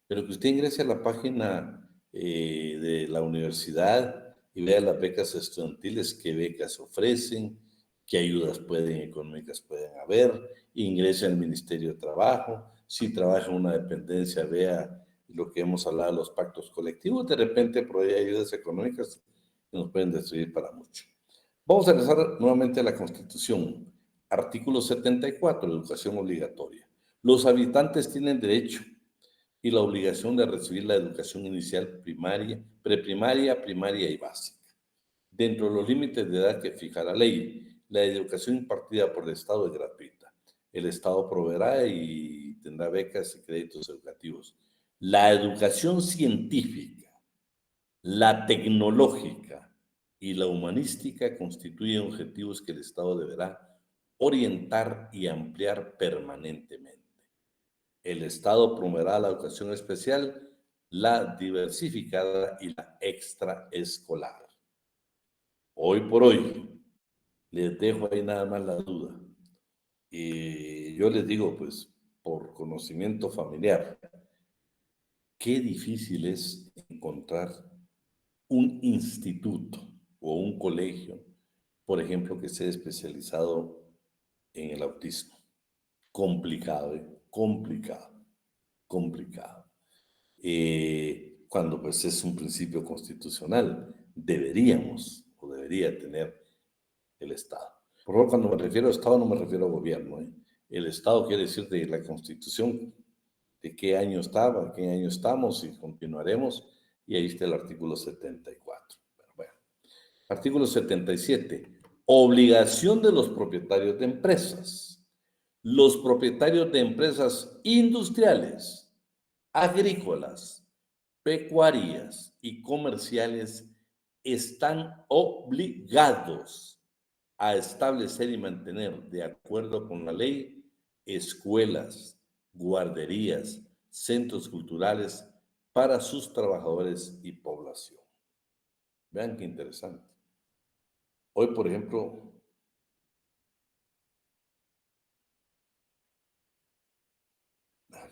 pero que usted ingrese a la página de la universidad y vea las becas estudiantiles, qué becas ofrecen, qué ayudas económicas pueden haber, ingrese al Ministerio de Trabajo, si trabaja en una dependencia, vea lo que hemos hablado de los pactos colectivos, de repente por ahí hay ayudas económicas que nos pueden servir para mucho. Vamos a regresar nuevamente a la Constitución. Artículo 74, educación obligatoria. Los habitantes tienen derecho y la obligación de recibir la educación inicial primaria, preprimaria, primaria y básica, dentro de los límites de edad que fija la ley. La educación impartida por el Estado es gratuita. El Estado proveerá y tendrá becas y créditos educativos. La educación científica, la tecnológica y la humanística constituyen objetivos que el Estado deberá orientar y ampliar permanentemente. El Estado promoverá la educación especial, la diversificada y la extraescolar. Hoy por hoy, les dejo ahí nada más la duda. Y yo les digo, pues, por conocimiento familiar, qué difícil es encontrar un instituto o un colegio, por ejemplo, que esté especializado en el autismo. Complicado, ¿eh? Complicado. Cuando pues es un principio constitucional, debería tener el Estado. Por favor, cuando me refiero a Estado no me refiero a gobierno, ¿eh? El Estado quiere decir de la Constitución, de qué año estaba, de qué año estamos y continuaremos, y ahí está el artículo 74. Pero bueno, artículo 77. Obligación de los propietarios de empresas. Los propietarios de empresas industriales, agrícolas, pecuarias y comerciales están obligados a establecer y mantener, de acuerdo con la ley, escuelas, guarderías, centros culturales para sus trabajadores y población. Vean qué interesante. Hoy, por ejemplo,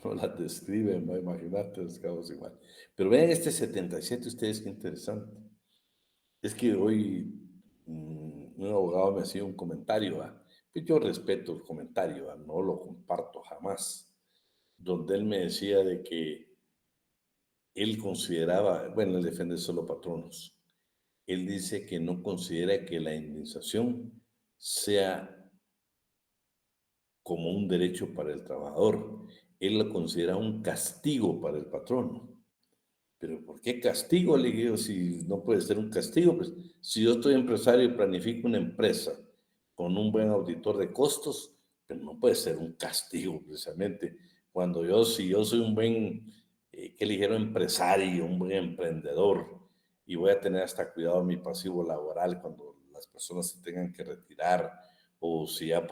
no las describen, va a imaginarte los cabos igual. Pero vean este 77, ustedes qué interesante. Es que hoy un abogado me hacía un comentario, pues yo respeto el comentario, no lo comparto jamás, donde él me decía de que él consideraba, bueno, él defiende solo patronos, él dice que no considera que la indemnización sea como un derecho para el trabajador, él lo considera un castigo para el patrono. Pero ¿por qué castigo? Le digo, si no puede ser un castigo, pues si yo estoy empresario y planifico una empresa con un buen auditor de costos, pero no puede ser un castigo precisamente. Cuando si yo soy un buen, qué ligero empresario, un buen emprendedor, y voy a tener hasta cuidado de mi pasivo laboral cuando las personas se tengan que retirar, o si ya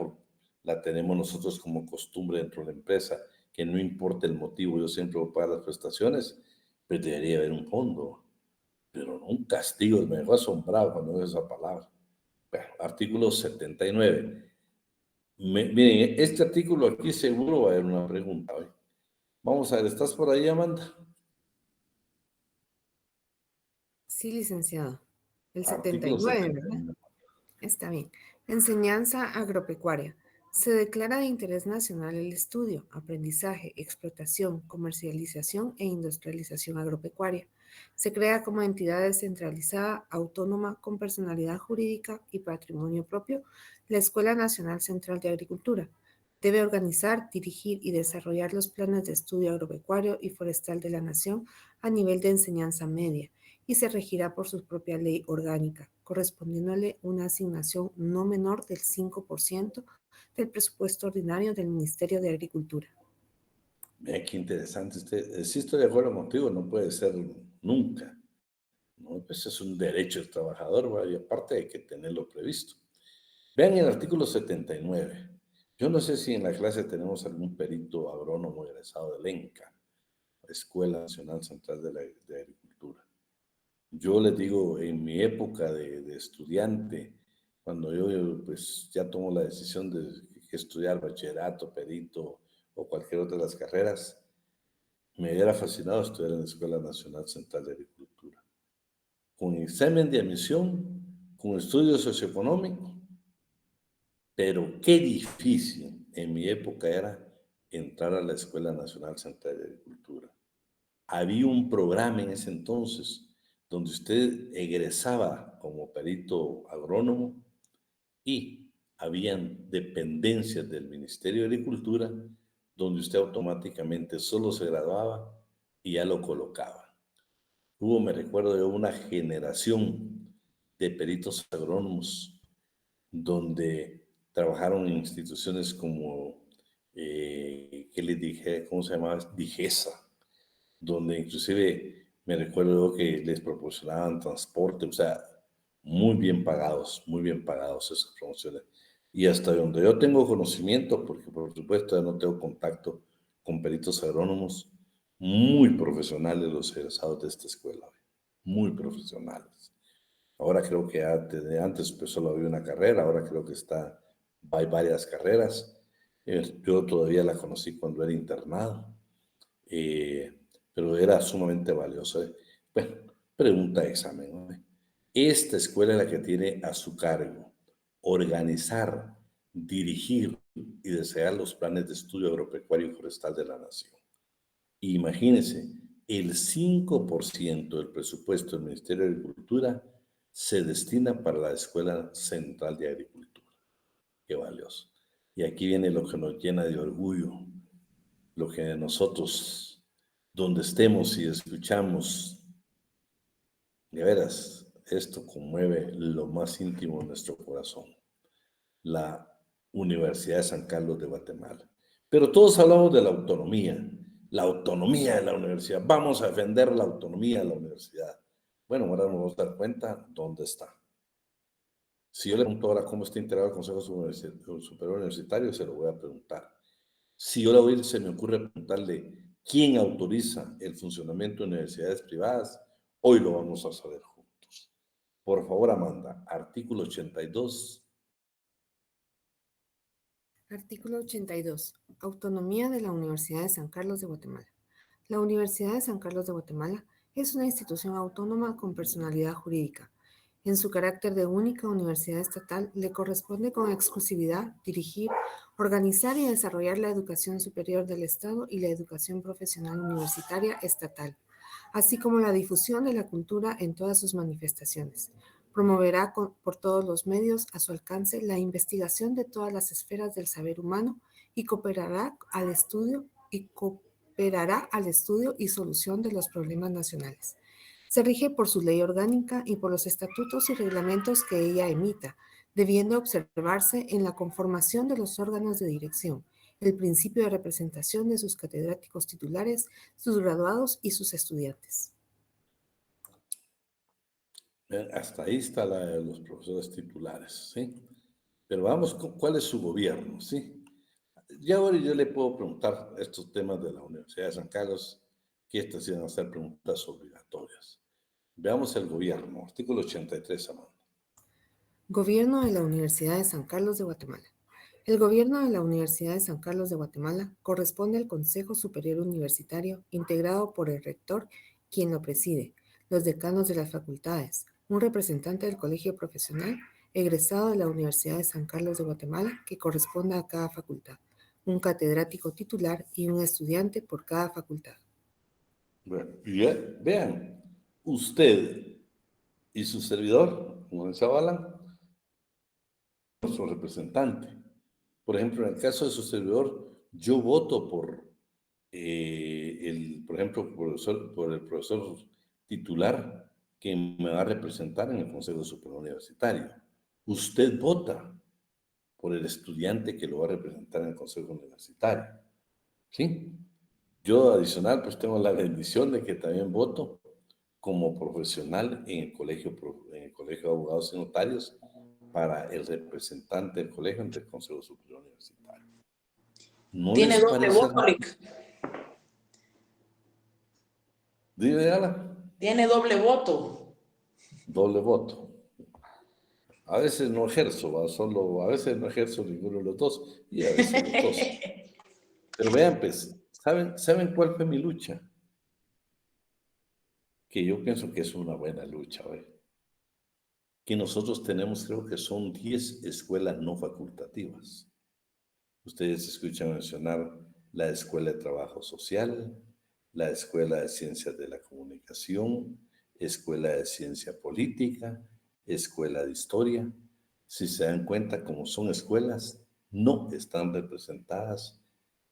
la tenemos nosotros como costumbre dentro de la empresa, que no importa el motivo, yo siempre voy a pagar las prestaciones, pero debería haber un fondo, pero no un castigo. Me dejó asombrado cuando veo esa palabra. Bueno, artículo 79. Miren, este artículo aquí seguro va a haber una pregunta hoy. Vamos a ver, ¿estás por ahí, Amanda? Sí, licenciado. El Artículo 79, ¿verdad? 79. Está bien. Enseñanza agropecuaria. Se declara de interés nacional el estudio, aprendizaje, explotación, comercialización e industrialización agropecuaria. Se crea como entidad descentralizada, autónoma, con personalidad jurídica y patrimonio propio, la Escuela Nacional Central de Agricultura. Debe organizar, dirigir y desarrollar los planes de estudio agropecuario y forestal de la nación a nivel de enseñanza media y se regirá por su propia ley orgánica, correspondiéndole una asignación no menor del 5% del presupuesto ordinario del Ministerio de Agricultura. Mira qué interesante usted. Sí estoy de acuerdo contigo, no puede ser nunca, ¿no? Pues es un derecho del trabajador, ¿verdad? Y aparte hay que tenerlo previsto. Vean el artículo 79. Yo no sé si en la clase tenemos algún perito agrónomo egresado del ENCA, Escuela Nacional Central de Agricultura. Yo les digo, en mi época de estudiante, cuando yo pues ya tomo la decisión de estudiar bachillerato, perito o cualquier otra de las carreras, me hubiera fascinado estudiar en la Escuela Nacional Central de Agricultura. Con examen de admisión, con estudio socioeconómico, pero qué difícil en mi época era entrar a la Escuela Nacional Central de Agricultura. Había un programa en ese entonces donde usted egresaba como perito agrónomo y habían dependencias del Ministerio de Agricultura donde usted automáticamente solo se graduaba y ya lo colocaba. Hubo, me recuerdo yo, una generación de peritos agrónomos donde trabajaron en instituciones como, ¿qué les dije? ¿Cómo se llamaba? Digesa, donde inclusive me recuerdo que les proporcionaban transporte, o sea, muy bien pagados esas promociones. Y hasta donde yo tengo conocimiento, porque por supuesto ya no tengo contacto con peritos agrónomos, muy profesionales los egresados de esta escuela, muy profesionales. Ahora creo que antes pues solo había una carrera, ahora creo que hay varias carreras. Yo todavía la conocí cuando era internado. Pero era sumamente valioso. Bueno, pregunta de examen, ¿no? Esta escuela es la que tiene a su cargo organizar, dirigir y desear los planes de estudio agropecuario y forestal de la nación. Imagínense, el 5% del presupuesto del Ministerio de Agricultura se destina para la Escuela Central de Agricultura. qué valioso. Y aquí viene lo que nos llena de orgullo, lo que nosotros, donde estemos y escuchamos, de veras, esto conmueve lo más íntimo de nuestro corazón. La Universidad de San Carlos de Guatemala. Pero todos hablamos de la autonomía de la universidad. Vamos a defender la autonomía de la universidad. Bueno, ahora nos vamos a dar cuenta dónde está. Si yo le pregunto ahora cómo está integrado el Consejo Superior Universitario, se lo voy a preguntar. Si yo le voy, se me ocurre preguntarle quién autoriza el funcionamiento de universidades privadas, hoy lo vamos a saber juntos. Por favor, Amanda, artículo 82. Artículo 82. Autonomía de la Universidad de San Carlos de Guatemala. La Universidad de San Carlos de Guatemala es una institución autónoma con personalidad jurídica. En su carácter de única universidad estatal, le corresponde con exclusividad dirigir, organizar y desarrollar la educación superior del Estado y la educación profesional universitaria estatal, así como la difusión de la cultura en todas sus manifestaciones. Promoverá por todos los medios a su alcance la investigación de todas las esferas del saber humano y cooperará al estudio y solución de los problemas nacionales. Se rige por su ley orgánica y por los estatutos y reglamentos que ella emita, debiendo observarse en la conformación de los órganos de dirección el principio de representación de sus catedráticos titulares, sus graduados y sus estudiantes. Hasta ahí está la de los profesores titulares, ¿sí? Pero vamos, ¿cuál es su gobierno, sí? Ya ahora yo le puedo preguntar estos temas de la Universidad de San Carlos, que estas iban a ser preguntas obligatorias. Veamos el gobierno, artículo 83, Amanda. Gobierno de la Universidad de San Carlos de Guatemala. El gobierno de la Universidad de San Carlos de Guatemala corresponde al Consejo Superior Universitario, integrado por el rector, quien lo preside, los decanos de las facultades, un representante del colegio profesional, egresado de la Universidad de San Carlos de Guatemala, que corresponda a cada facultad, un catedrático titular y un estudiante por cada facultad. Bueno, vean, usted y su servidor, como Zavala, nuestro representante. Por ejemplo, en el caso de su servidor, yo voto por por ejemplo, por el profesor titular que me va a representar en el Consejo Superior Universitario. Usted vota por el estudiante que lo va a representar en el Consejo Universitario. ¿Sí? Yo adicional, pues tengo la bendición de que también voto como profesional en el colegio de abogados y notarios para el representante del colegio ante el Consejo Superior Universitario. ¿No Tiene les doble parece? voto, Rick. Dime, Ala. Tiene doble voto. Doble voto. A veces no ejerzo, a veces no ejerzo ninguno de los dos y a veces los dos. Pero vean, pues, ¿saben cuál fue mi lucha? Que yo pienso que es una buena lucha, ¿ve? Que nosotros tenemos, creo que son 10 escuelas no facultativas. Ustedes escuchan mencionar la Escuela de Trabajo Social, la Escuela de Ciencias de la Comunicación, Escuela de Ciencia Política, Escuela de Historia. Si se dan cuenta, como son escuelas, no están representadas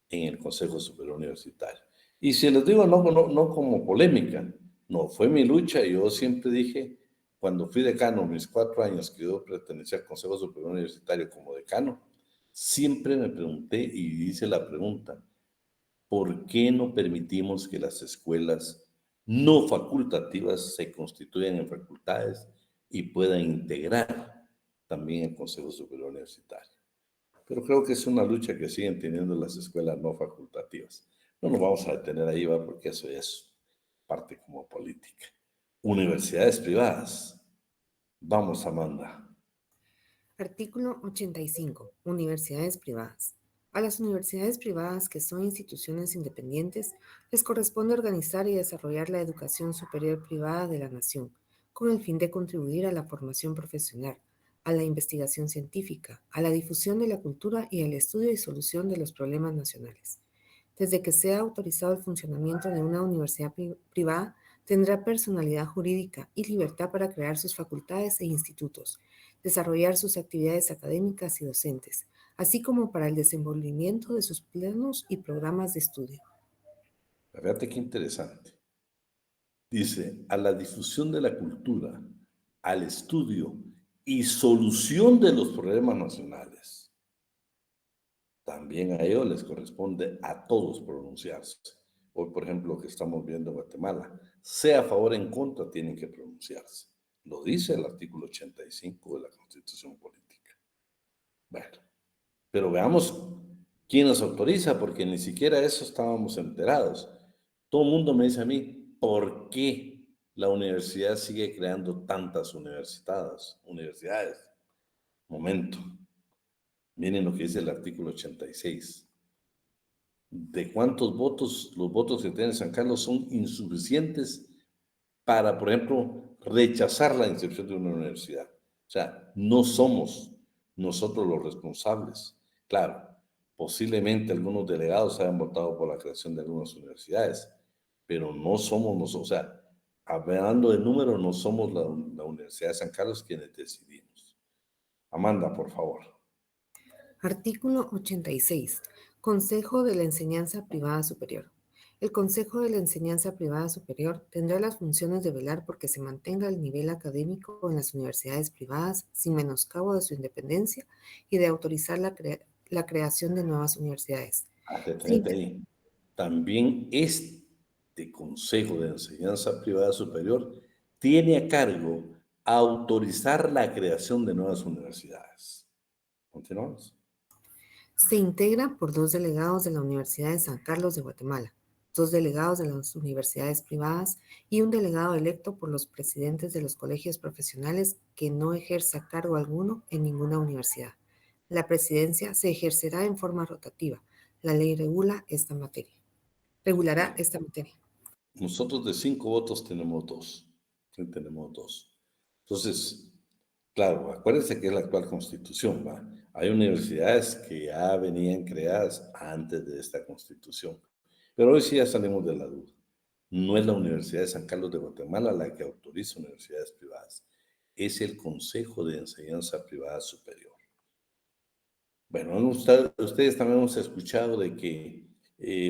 en el Consejo Superior Universitario. Y si les digo no como polémica, no, fue mi lucha. Yo siempre dije, cuando fui decano, mis 4 años que yo pertenecía al Consejo Superior Universitario como decano, siempre me pregunté y hice la pregunta, ¿por qué no permitimos que las escuelas no facultativas se constituyan en facultades y puedan integrar también el Consejo Superior Universitario? Pero creo que es una lucha que siguen teniendo las escuelas no facultativas. No nos vamos a detener ahí, ¿va? Porque eso ya es parte como política. Universidades privadas. Vamos, Amanda. Artículo 85. Universidades privadas. A las universidades privadas, que son instituciones independientes, les corresponde organizar y desarrollar la educación superior privada de la nación, con el fin de contribuir a la formación profesional, a la investigación científica, a la difusión de la cultura y al estudio y solución de los problemas nacionales. Desde que sea autorizado el funcionamiento de una universidad privada, tendrá personalidad jurídica y libertad para crear sus facultades e institutos, desarrollar sus actividades académicas y docentes, así como para el desenvolvimiento de sus planos y programas de estudio. Fíjate qué interesante. Dice, a la difusión de la cultura, al estudio y solución de los problemas nacionales. También a ellos les corresponde a todos pronunciarse. Hoy, por ejemplo, lo que estamos viendo en Guatemala, sea a favor o en contra, tienen que pronunciarse. Lo dice el artículo 85 de la Constitución Política. Bueno, pero veamos quién nos autoriza, porque ni siquiera eso estábamos enterados. Todo el mundo me dice a mí, ¿por qué la universidad sigue creando tantas universidades? Momento. Miren lo que dice el artículo 86. ¿De cuántos votos? Los votos que tiene San Carlos son insuficientes para, por ejemplo, rechazar la inscripción de una universidad. O sea, no somos nosotros los responsables. Claro, posiblemente algunos delegados hayan votado por la creación de algunas universidades, pero no somos nosotros. O sea, hablando de números, no somos la Universidad de San Carlos quienes decidimos. Amanda, por favor. Artículo 86. Consejo de la Enseñanza Privada Superior. El Consejo de la Enseñanza Privada Superior tendrá las funciones de velar porque se mantenga el nivel académico en las universidades privadas sin menoscabo de su independencia y de autorizar la creación de nuevas universidades. Detenete ahí. También este Consejo de Enseñanza Privada Superior tiene a cargo autorizar la creación de nuevas universidades. Continuamos. Se integra por 2 delegados de la Universidad de San Carlos de Guatemala, 2 delegados de las universidades privadas y un delegado electo por los presidentes de los colegios profesionales que no ejerza cargo alguno en ninguna universidad. La presidencia se ejercerá en forma rotativa. La ley regulará esta materia. Nosotros de 5 votos tenemos 2. Sí, tenemos 2. Entonces, claro, acuérdense que es la actual constitución, ¿va? Hay universidades que ya venían creadas antes de esta constitución. Pero hoy sí ya salimos de la duda. No es la Universidad de San Carlos de Guatemala la que autoriza universidades privadas. Es el Consejo de Enseñanza Privada Superior. Bueno, ustedes también hemos escuchado de que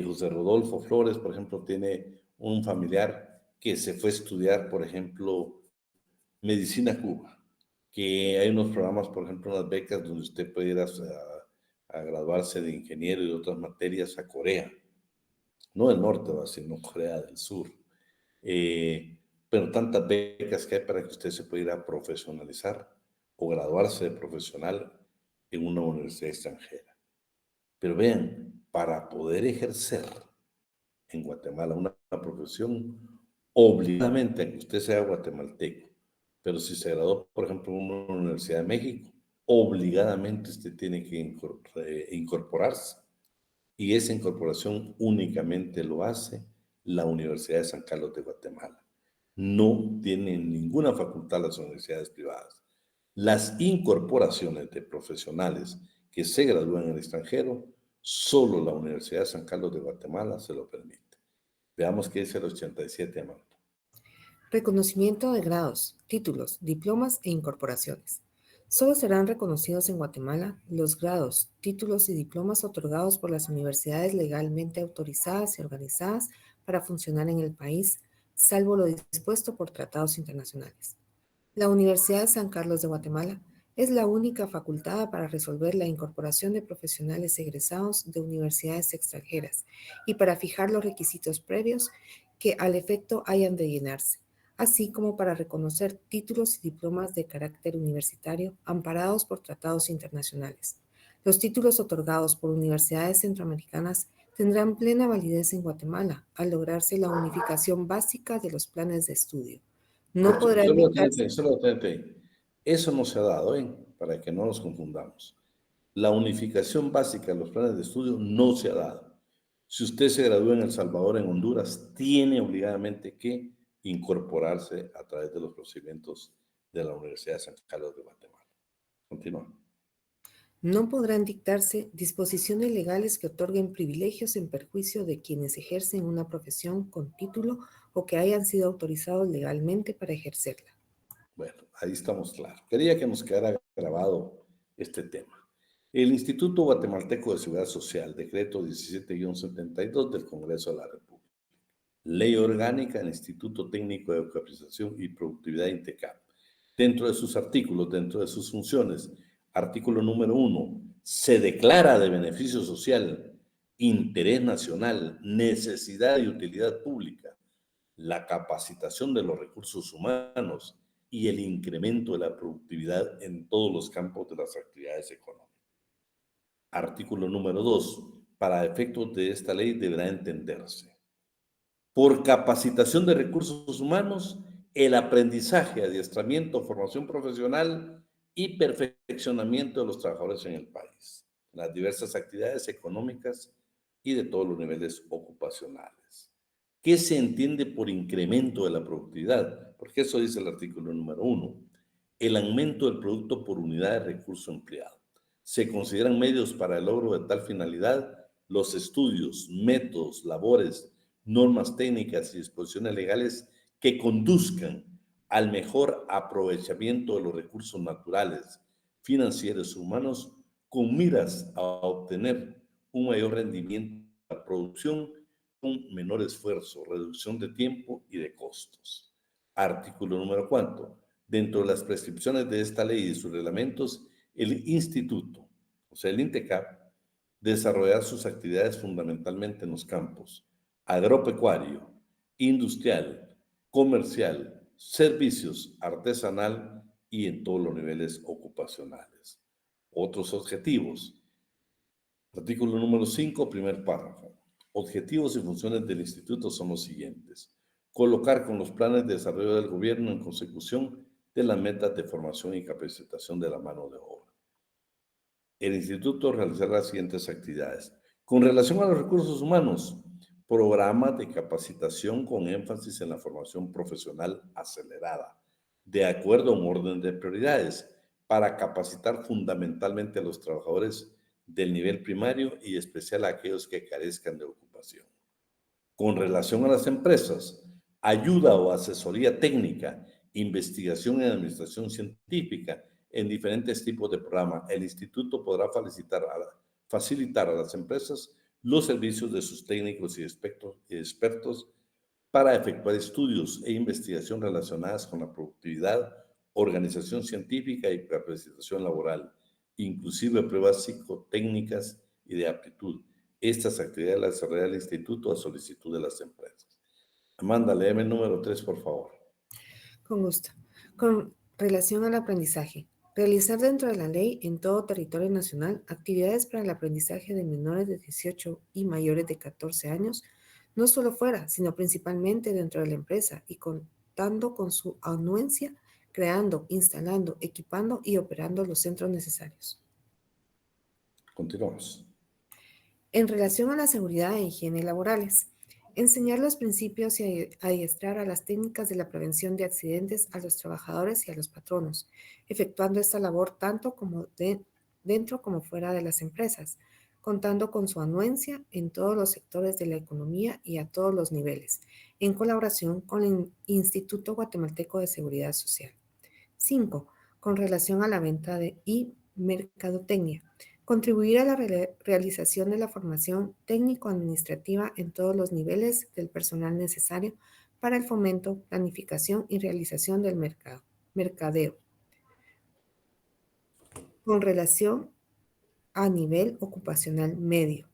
José Rodolfo Flores, por ejemplo, tiene un familiar que se fue a estudiar, por ejemplo, medicina a Cuba, que hay unos programas, por ejemplo, unas becas donde usted puede ir a graduarse de ingeniero y de otras materias a Corea, no del norte, sino Corea del Sur. Pero tantas becas que hay para que usted se pueda ir a profesionalizar o graduarse de profesional en una universidad extranjera. Pero vean, para poder ejercer en Guatemala una profesión, obligadamente, aunque usted sea guatemalteco, pero si se graduó, por ejemplo, en una Universidad de México, obligadamente usted tiene que incorporarse. Y esa incorporación únicamente lo hace la Universidad de San Carlos de Guatemala. No tienen ninguna facultad las universidades privadas. Las incorporaciones de profesionales que se gradúan en el extranjero, solo la Universidad de San Carlos de Guatemala se lo permite. Veamos qué dice el 87, Amanda. Reconocimiento de grados, títulos, diplomas e incorporaciones. Solo serán reconocidos en Guatemala los grados, títulos y diplomas otorgados por las universidades legalmente autorizadas y organizadas para funcionar en el país, salvo lo dispuesto por tratados internacionales. La Universidad de San Carlos de Guatemala es la única facultada para resolver la incorporación de profesionales egresados de universidades extranjeras y para fijar los requisitos previos que al efecto hayan de llenarse, así como para reconocer títulos y diplomas de carácter universitario amparados por tratados internacionales. Los títulos otorgados por universidades centroamericanas tendrán plena validez en Guatemala al lograrse la unificación básica de los planes de estudio. No podrá dictarse. Solo detente. Eso no se ha dado, para que no nos confundamos. La unificación básica de los planes de estudio no se ha dado. Si usted se gradúa en El Salvador, en Honduras, tiene obligadamente que incorporarse a través de los procedimientos de la Universidad de San Carlos de Guatemala. Continúa. No podrán dictarse disposiciones legales que otorguen privilegios en perjuicio de quienes ejercen una profesión con título o que hayan sido autorizados legalmente para ejercerla. Bueno, ahí estamos claros. Quería que nos quedara grabado este tema. El Instituto Guatemalteco de Seguridad Social, decreto 17-72 del Congreso de la República. Ley orgánica del Instituto Técnico de Capacitación y Productividad INTECAP. Dentro de sus artículos, dentro de sus funciones, artículo número 1, se declara de beneficio social, interés nacional, necesidad y utilidad pública, la capacitación de los recursos humanos y el incremento de la productividad en todos los campos de las actividades económicas. Artículo número 2. Para efectos de esta ley deberá entenderse por capacitación de recursos humanos, el aprendizaje, adiestramiento, formación profesional y perfeccionamiento de los trabajadores en el país, las diversas actividades económicas y de todos los niveles ocupacionales. ¿Qué se entiende por incremento de la productividad? Porque eso dice el artículo número 1. El aumento del producto por unidad de recurso empleado. Se consideran medios para el logro de tal finalidad los estudios, métodos, labores, normas técnicas y disposiciones legales que conduzcan al mejor aprovechamiento de los recursos naturales, financieros y humanos con miras a obtener un mayor rendimiento de la producción con menor esfuerzo, reducción de tiempo y de costos. Artículo número 4. Dentro de las prescripciones de esta ley y sus reglamentos, el instituto, o sea, el INTECAP, desarrollar sus actividades fundamentalmente en los campos agropecuario, industrial, comercial, servicios, artesanal y en todos los niveles ocupacionales. Otros objetivos. Artículo número 5, primer párrafo. Objetivos y funciones del instituto son los siguientes. Colocar con los planes de desarrollo del gobierno en consecución de las metas de formación y capacitación de la mano de obra. El instituto realizará las siguientes actividades. Con relación a los recursos humanos, programas de capacitación con énfasis en la formación profesional acelerada, de acuerdo a un orden de prioridades, para capacitar fundamentalmente a los trabajadores del nivel primario y especial a aquellos que carezcan de ocupación. Con relación a las empresas, ayuda o asesoría técnica, investigación y administración científica en diferentes tipos de programas. El instituto podrá facilitar a las empresas los servicios de sus técnicos y expertos para efectuar estudios e investigación relacionadas con la productividad, organización científica y capacitación laboral, inclusive pruebas psicotécnicas y de aptitud. Estas actividades las desarrolla el instituto a solicitud de las empresas. Amanda, léeme el número 3, por favor. Con gusto. Con relación al aprendizaje. Realizar dentro de la ley en todo territorio nacional actividades para el aprendizaje de menores de 18 y mayores de 14 años, no solo fuera, sino principalmente dentro de la empresa y contando con su anuencia, creando, instalando, equipando y operando los centros necesarios. Continuamos. En relación a la seguridad e higiene laborales, enseñar los principios y adiestrar a las técnicas de la prevención de accidentes a los trabajadores y a los patronos, efectuando esta labor tanto como dentro como fuera de las empresas, contando con su anuencia en todos los sectores de la economía y a todos los niveles, en colaboración con el Instituto Guatemalteco de Seguridad Social. 5. Con relación a la venta y mercadotecnia. Contribuir a la realización de la formación técnico-administrativa en todos los niveles del personal necesario para el fomento, planificación y realización del mercadeo. Con relación a nivel ocupacional medio.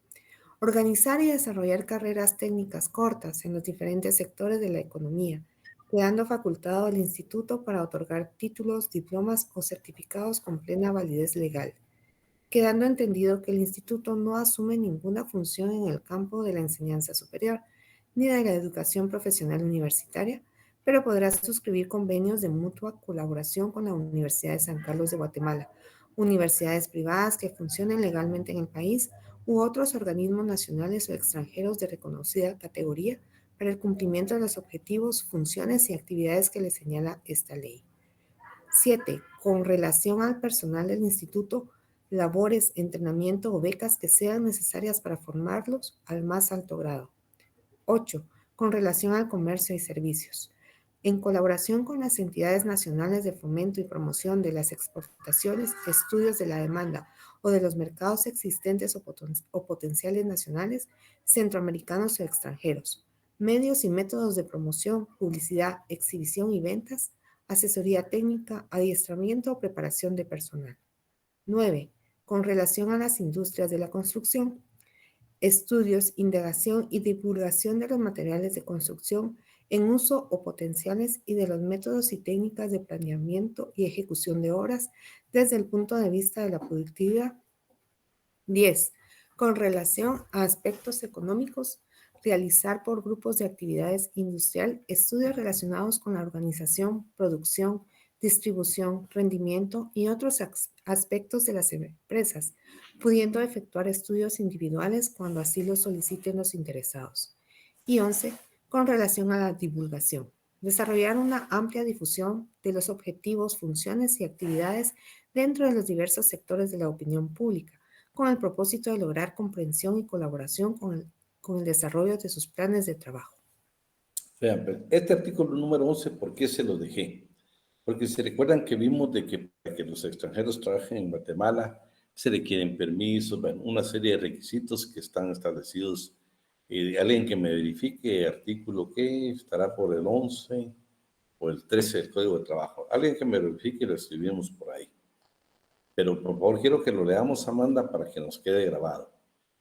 Organizar y desarrollar carreras técnicas cortas en los diferentes sectores de la economía, quedando facultado al instituto para otorgar títulos, diplomas o certificados con plena validez legal, quedando entendido que el instituto no asume ninguna función en el campo de la enseñanza superior ni de la educación profesional universitaria, pero podrá suscribir convenios de mutua colaboración con la Universidad de San Carlos de Guatemala, universidades privadas que funcionen legalmente en el país u otros organismos nacionales o extranjeros de reconocida categoría para el cumplimiento de los objetivos, funciones y actividades que le señala esta ley. 7. Con relación al personal del instituto, labores, entrenamiento o becas que sean necesarias para formarlos al más alto grado. 8. Con relación al comercio y servicios. en colaboración con las entidades nacionales de fomento y promoción de las exportaciones, estudios de la demanda o de los mercados existentes o potenciales nacionales, centroamericanos o extranjeros, medios y métodos de promoción, publicidad, exhibición y ventas, asesoría técnica, adiestramiento o preparación de personal. 9. Con relación a las industrias de la construcción, estudios, indagación y divulgación de los materiales de construcción en uso o potenciales y de los métodos y técnicas de planeamiento y ejecución de obras desde el punto de vista de la productividad. 10. Con relación a aspectos económicos, realizar por grupos de actividades industrial estudios relacionados con la organización, producción, distribución, rendimiento y otros aspectos de las empresas, pudiendo efectuar estudios individuales cuando así lo soliciten los interesados. Y 11. Con relación a la divulgación, desarrollar una amplia difusión de los objetivos, funciones y actividades dentro de los diversos sectores de la opinión pública, con el propósito de lograr comprensión y colaboración con el desarrollo de sus planes de trabajo. Vean, pero este artículo número 11, ¿por qué se lo dejé? Porque se recuerdan que vimos de que para que los extranjeros trabajen en Guatemala se requieren permisos, bueno, una serie de requisitos que están establecidos. Alguien que me verifique artículo que estará por el 11 o el 13 del Código de Trabajo. Alguien que me verifique, lo escribimos por ahí. Pero por favor quiero que lo leamos, Amanda, para que nos quede grabado.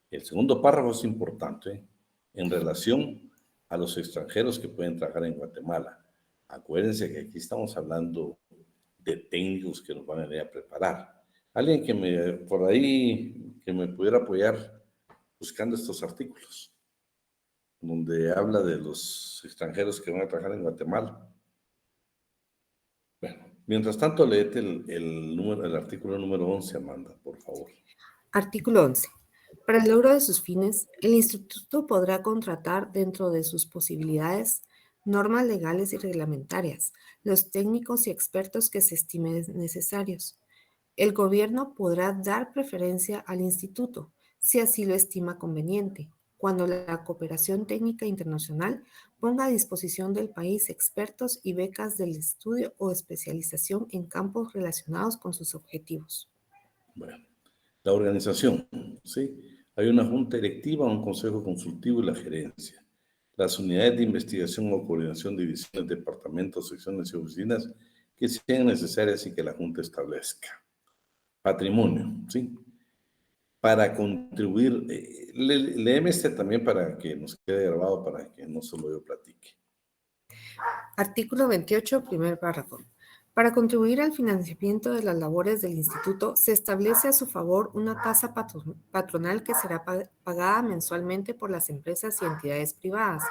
El segundo párrafo es importante en relación a los extranjeros que pueden trabajar en Guatemala. Acuérdense que aquí estamos hablando de técnicos que nos van a ir a preparar. Alguien que por ahí que me pudiera apoyar buscando estos artículos, donde habla de los extranjeros que van a trabajar en Guatemala. Bueno, mientras tanto, léete el artículo número 11, Amanda, por favor. Artículo 11. Para el logro de sus fines, el instituto podrá contratar dentro de sus posibilidades normas legales y reglamentarias, los técnicos y expertos que se estimen necesarios. El gobierno podrá dar preferencia al instituto, si así lo estima conveniente, cuando la cooperación técnica internacional ponga a disposición del país expertos y becas del estudio o especialización en campos relacionados con sus objetivos. Bueno, la organización, ¿sí? Hay una junta directiva, un consejo consultivo y la gerencia. Las unidades de investigación o coordinación, divisiones, departamentos, secciones y oficinas que sean necesarias y que la junta establezca. Patrimonio, ¿sí? Para contribuir, léeme este también para que nos quede grabado, para que no solo yo platique. Artículo 28, primer párrafo. Para contribuir al financiamiento de las labores del instituto, se establece a su favor una tasa patronal que será pagada mensualmente por las empresas y entidades privadas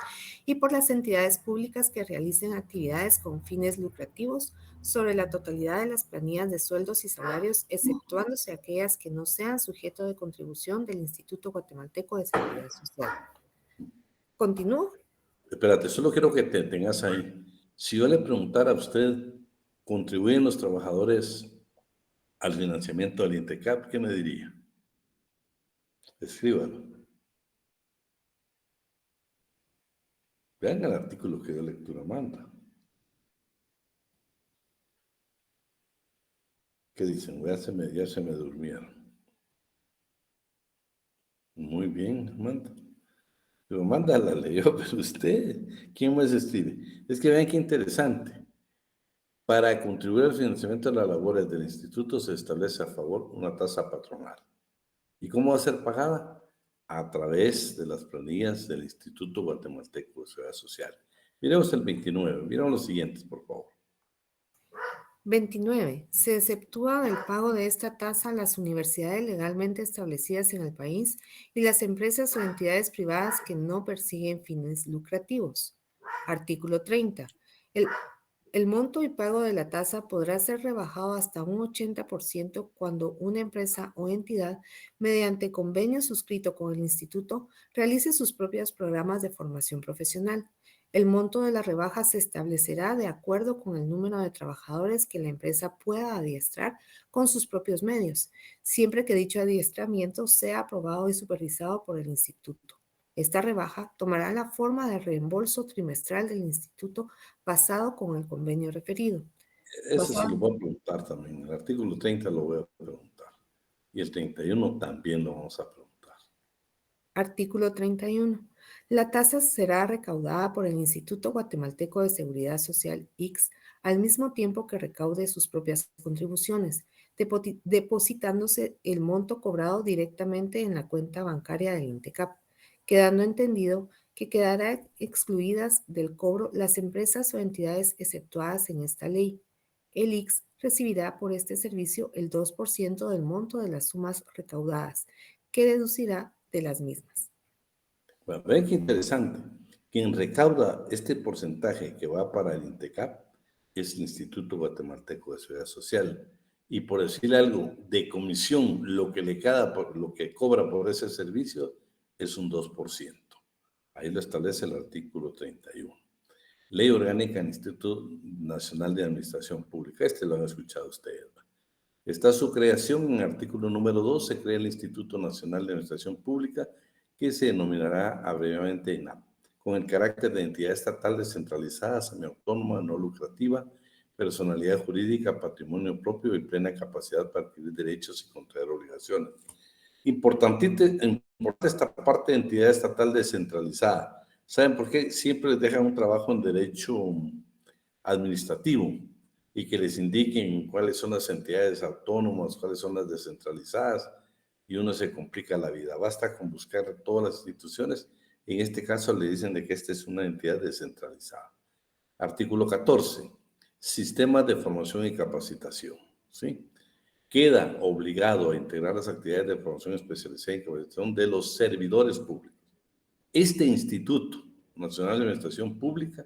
y por las entidades públicas que realicen actividades con fines lucrativos sobre la totalidad de las planillas de sueldos y salarios, exceptuándose aquellas que no sean sujeto de contribución del Instituto Guatemalteco de Seguridad Social. ¿Continúo? Espérate, solo quiero que te tengas ahí. Si yo le preguntara a usted, ¿contribuyen los trabajadores al financiamiento del INTECAP? ¿Qué me diría? Escríbalo. Vean el artículo que dio lectura Amanda. ¿Qué dicen? Ya se me durmieron. Muy bien, Amanda. Pero Amanda la leyó, pero usted, ¿quién más escribe? Es que vean qué interesante. Para contribuir al financiamiento de las labores del instituto se establece a favor una tasa patronal. ¿Y cómo va a ser pagada? A través de las planillas del Instituto Guatemalteco de Seguridad Social. Miremos el 29, miremos los siguientes, por favor. 29. Se exceptúa del pago de esta tasa las universidades legalmente establecidas en el país y las empresas o entidades privadas que no persiguen fines lucrativos. Artículo 30. El monto y pago de la tasa podrá ser rebajado hasta un 80% cuando una empresa o entidad, mediante convenio suscrito con el instituto, realice sus propios programas de formación profesional. El monto de la rebaja se establecerá de acuerdo con el número de trabajadores que la empresa pueda adiestrar con sus propios medios, siempre que dicho adiestramiento sea aprobado y supervisado por el instituto. Esta rebaja tomará la forma de reembolso trimestral del instituto basado con el convenio referido. Ese sí Basado lo voy a preguntar también. El artículo 30 lo voy a preguntar. Y el 31 también lo vamos a preguntar. Artículo 31. La tasa será recaudada por el Instituto Guatemalteco de Seguridad Social, ICS, al mismo tiempo que recaude sus propias contribuciones, depositándose el monto cobrado directamente en la cuenta bancaria del INTECAP, quedando entendido que quedarán excluidas del cobro las empresas o entidades exceptuadas en esta ley. El ICS recibirá por este servicio el 2% del monto de las sumas recaudadas, que deducirá de las mismas. Bueno, ven qué interesante. Quien recauda este porcentaje que va para el INTECAP es el Instituto Guatemalteco de Seguridad Social. Y por decirle algo, de comisión, lo que lo que cobra por ese servicio es un 2%. Ahí lo establece el artículo 31. Ley Orgánica del Instituto Nacional de Administración Pública. Este lo han escuchado ustedes. Está su creación en el artículo número 2, se crea el Instituto Nacional de Administración Pública, que se denominará abreviadamente ENAP, con el carácter de entidad estatal descentralizada, semiautónoma, no lucrativa, personalidad jurídica, patrimonio propio y plena capacidad para adquirir derechos y contraer obligaciones. Importante esta parte de entidad estatal descentralizada. ¿Saben por qué? Siempre les dejan un trabajo en derecho administrativo y que les indiquen cuáles son las entidades autónomas, cuáles son las descentralizadas, y uno se complica la vida. Basta con buscar todas las instituciones. En este caso le dicen de que esta es una entidad descentralizada. Artículo 14. Sistemas de formación y capacitación. ¿Sí? Queda obligado a integrar las actividades de formación especializada y capacitación de los servidores públicos. Este Instituto Nacional de Administración Pública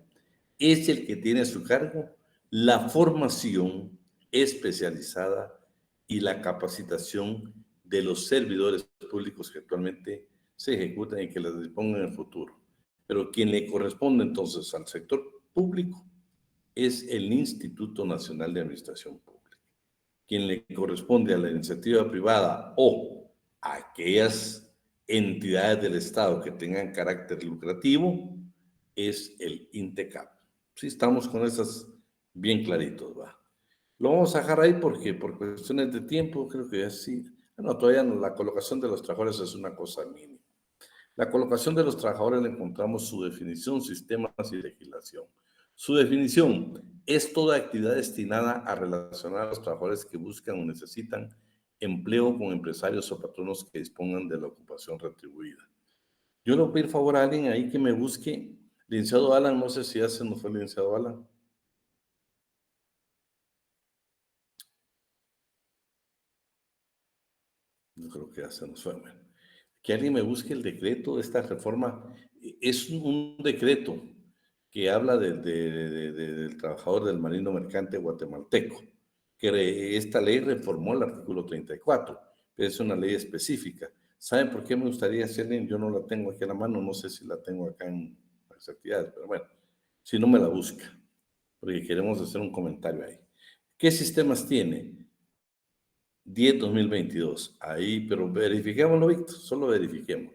es el que tiene a su cargo la formación especializada y la capacitación de los servidores públicos que actualmente se ejecutan y que les dispongan en el futuro. Pero quien le corresponde entonces al sector público es el Instituto Nacional de Administración Pública. Quien le corresponde a la iniciativa privada o a aquellas entidades del Estado que tengan carácter lucrativo es el INTECAP. Sí, estamos con esas bien claritos, va. Lo vamos a dejar ahí porque por cuestiones de tiempo creo que ya sí. Bueno, todavía no, la colocación de los trabajadores es una cosa mínima. La colocación de los trabajadores le encontramos su definición, sistemas y legislación. Su definición es toda actividad destinada a relacionar a los trabajadores que buscan o necesitan empleo con empresarios o patronos que dispongan de la ocupación retribuida. Yo le voy a pedir favor a alguien ahí que me busque. Licenciado Alan, no sé si ya se nos fue el licenciado Alan. Yo creo que ya se nos fue. Bueno, que alguien me busque el decreto de esta reforma. Es un decreto que habla del trabajador del marino mercante guatemalteco, que esta ley reformó el artículo 34, pero es una ley específica. ¿Saben por qué me gustaría hacerle? Yo no la tengo aquí a la mano, no sé si la tengo acá en las actividades, pero bueno, si no me la busca, porque queremos hacer un comentario ahí. ¿Qué sistemas tiene? 10-2022, ahí, pero verifiquémoslo, Víctor, solo verifiquemos.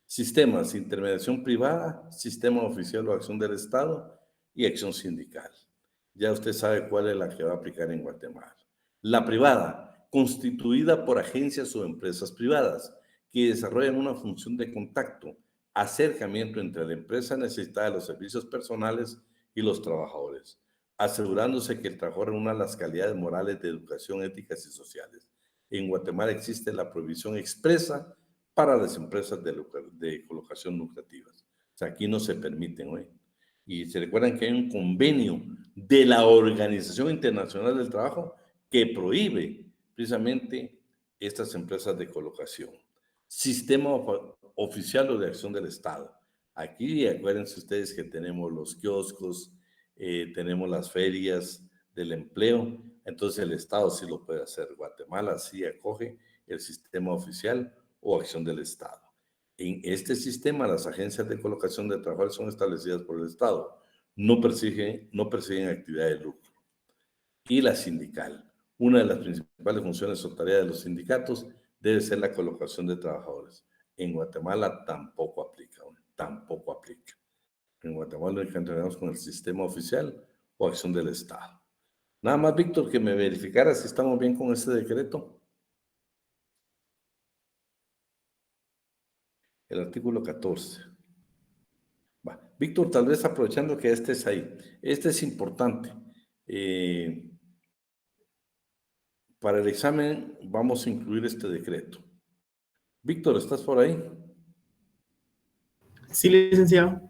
Sistemas, intermediación privada, sistema oficial o acción del Estado y acción sindical. Ya usted sabe cuál es la que va a aplicar en Guatemala. La privada, constituida por agencias o empresas privadas que desarrollan una función de contacto, acercamiento entre la empresa necesitada de los servicios personales y los trabajadores, asegurándose que el trabajador reúna las calidades morales de educación, éticas y sociales. En Guatemala existe la prohibición expresa para las empresas de colocación lucrativas. O sea, aquí no se permiten hoy. Y se recuerdan que hay un convenio de la Organización Internacional del Trabajo que prohíbe precisamente estas empresas de colocación. Sistema oficial o de acción del Estado. Aquí acuérdense ustedes que tenemos los kioscos, tenemos las ferias del empleo, entonces el Estado sí lo puede hacer. Guatemala sí acoge el sistema oficial o acción del Estado. En este sistema, las agencias de colocación de trabajadores son establecidas por el Estado, no persiguen actividad de lucro. Y la sindical, una de las principales funciones o tareas de los sindicatos debe ser la colocación de trabajadores. En Guatemala tampoco aplica, tampoco aplica. En Guatemala nos encontramos con el sistema oficial o acción del Estado. Nada más, Víctor, que me verificara si estamos bien con este decreto. El artículo 14. Va. Víctor, tal vez aprovechando que este es ahí. Este es importante. Para el examen vamos a incluir este decreto. Víctor, ¿estás por ahí? Sí, licenciado.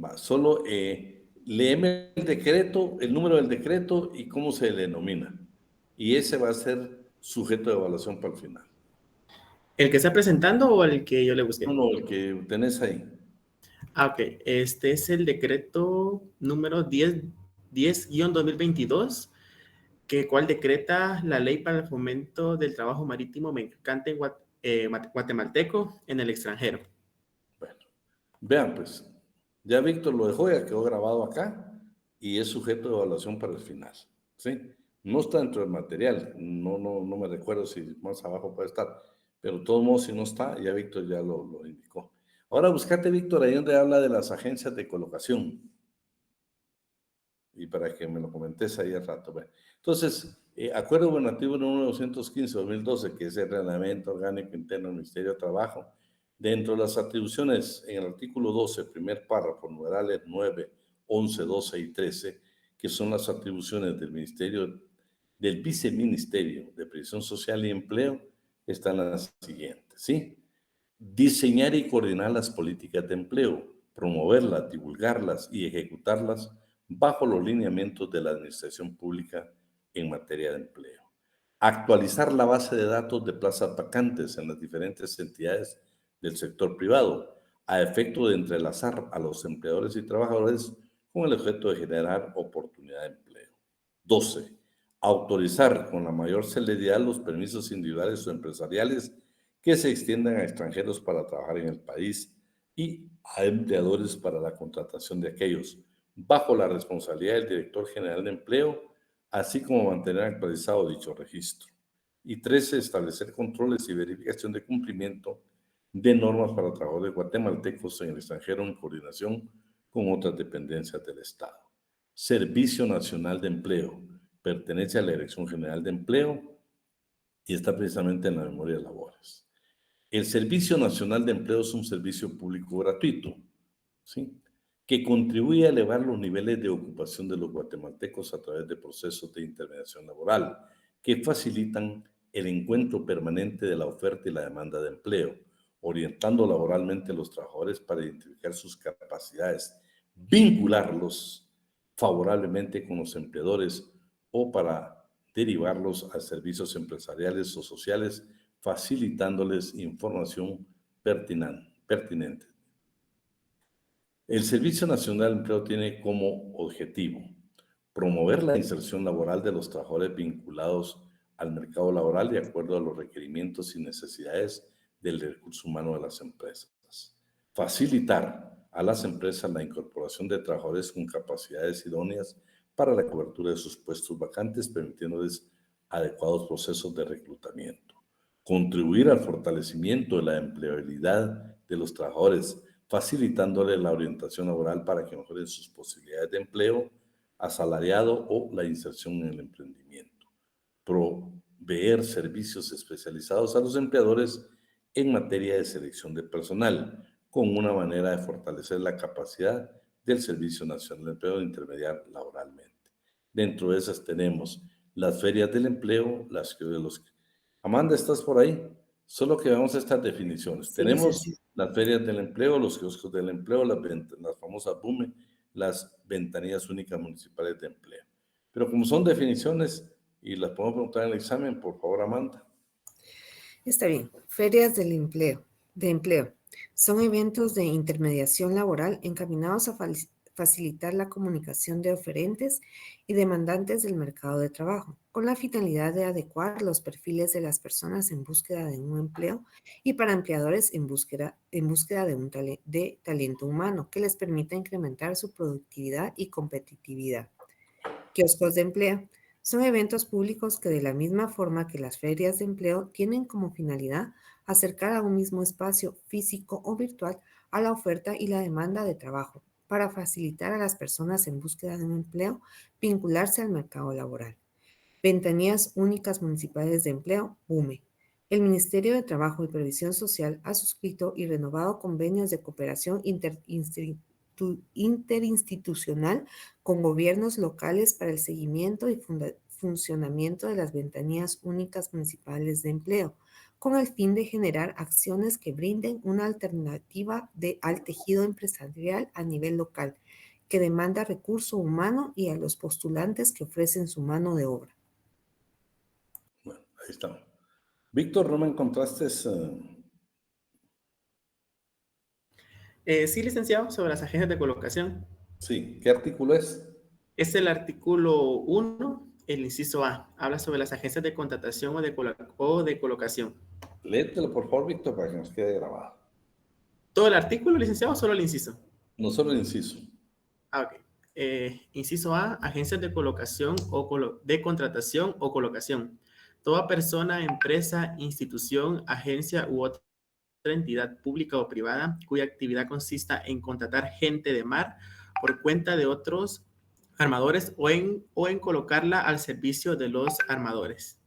Va, solo léeme el decreto, el número del decreto y cómo se le denomina. Y ese va a ser sujeto de evaluación para el final. ¿El que está presentando o el que yo le busqué? No, el que tenés ahí. Ok. Este es el decreto número 10-2022, cual decreta la ley para el fomento del trabajo marítimo mercante guatemalteco en el extranjero. Bueno, vean pues, ya Víctor lo dejó, ya quedó grabado acá y es sujeto de evaluación para el final, ¿sí? No está dentro del material, no me recuerdo si más abajo puede estar, pero de todos modos si no está, ya Víctor ya lo indicó. Ahora buscate, Víctor, ahí donde habla de las agencias de colocación. Y para que me lo comentes ahí al rato. Bueno, entonces, Acuerdo Gubernativo número 215-2012, que es el Reglamento Orgánico Interno del Ministerio de Trabajo, dentro de las atribuciones en el artículo 12, primer párrafo, numerales 9, 11, 12 y 13, que son las atribuciones del Ministerio, del Viceministerio de Previsión Social y Empleo, están las siguientes, ¿sí? Diseñar y coordinar las políticas de empleo, promoverlas, divulgarlas y ejecutarlas bajo los lineamientos de la administración pública en materia de empleo. Actualizar la base de datos de plazas vacantes en las diferentes entidades del sector privado, a efecto de entrelazar a los empleadores y trabajadores con el objeto de generar oportunidad de empleo. 12. Autorizar con la mayor celeridad los permisos individuales o empresariales que se extiendan a extranjeros para trabajar en el país y a empleadores para la contratación de aquellos, bajo la responsabilidad del Director General de Empleo, así como mantener actualizado dicho registro. Y 13, establecer controles y verificación de cumplimiento de normas para trabajadores guatemaltecos en el extranjero en coordinación con otras dependencias del Estado. Servicio Nacional de Empleo. Pertenece a la Dirección General de Empleo y está precisamente en la memoria de labores. El Servicio Nacional de Empleo es un servicio público gratuito, ¿sí?, que contribuye a elevar los niveles de ocupación de los guatemaltecos a través de procesos de intermediación laboral que facilitan el encuentro permanente de la oferta y la demanda de empleo, orientando laboralmente a los trabajadores para identificar sus capacidades, vincularlos favorablemente con los empleadores o para derivarlos a servicios empresariales o sociales, facilitándoles información pertinente. El Servicio Nacional de Empleo tiene como objetivo promover la inserción laboral de los trabajadores vinculados al mercado laboral de acuerdo a los requerimientos y necesidades del recurso humano de las empresas. Facilitar a las empresas la incorporación de trabajadores con capacidades idóneas para la cobertura de sus puestos vacantes, permitiéndoles adecuados procesos de reclutamiento. Contribuir al fortalecimiento de la empleabilidad de los trabajadores, facilitándoles la orientación laboral para que mejoren sus posibilidades de empleo, asalariado o la inserción en el emprendimiento. Proveer servicios especializados a los empleadores en materia de selección de personal, con una manera de fortalecer la capacidad del Servicio Nacional de Empleo de intermediar laboralmente. Dentro de esas tenemos las ferias del empleo, las que de los... Amanda, ¿estás por ahí? Solo que veamos estas definiciones. Sí, Tenemos sí. las ferias del empleo, los kioscos del empleo, las famosas BUME, las ventanillas únicas municipales de empleo. Pero como son definiciones y las podemos preguntar en el examen, por favor, Amanda. Está bien. Ferias del empleo. Son eventos de intermediación laboral encaminados a facilitar la comunicación de oferentes y demandantes del mercado de trabajo, con la finalidad de adecuar los perfiles de las personas en búsqueda de un empleo y para empleadores en búsqueda de un talento humano que les permita incrementar su productividad y competitividad. Kioscos de empleo Son eventos públicos que de la misma forma que las ferias de empleo tienen como finalidad acercar a un mismo espacio físico o virtual a la oferta y la demanda de trabajo para facilitar a las personas en búsqueda de un empleo vincularse al mercado laboral. Ventanillas únicas municipales de empleo, BUME. El Ministerio de Trabajo y Previsión Social ha suscrito y renovado convenios de cooperación interinstitucional con gobiernos locales para el seguimiento y funcionamiento de las ventanillas únicas municipales de empleo, con el fin de generar acciones que brinden una alternativa al tejido empresarial a nivel local, que demanda recurso humano y a los postulantes que ofrecen su mano de obra. Bueno, ahí está. Víctor, ¿no me encontraste? Sí, licenciado, sobre las agencias de colocación. Sí, ¿qué artículo es? Es el artículo 1, el inciso A. Habla sobre las agencias de contratación o de colocación. Léetelo, por favor, Víctor, para que nos quede grabado. ¿Todo el artículo, licenciado, o solo el inciso? No solo el inciso. Ok. Inciso A, agencias de colocación o de contratación o colocación. Toda persona, empresa, institución, agencia u otra entidad pública o privada cuya actividad consista en contratar gente de mar por cuenta de otros armadores o en colocarla al servicio de los armadores.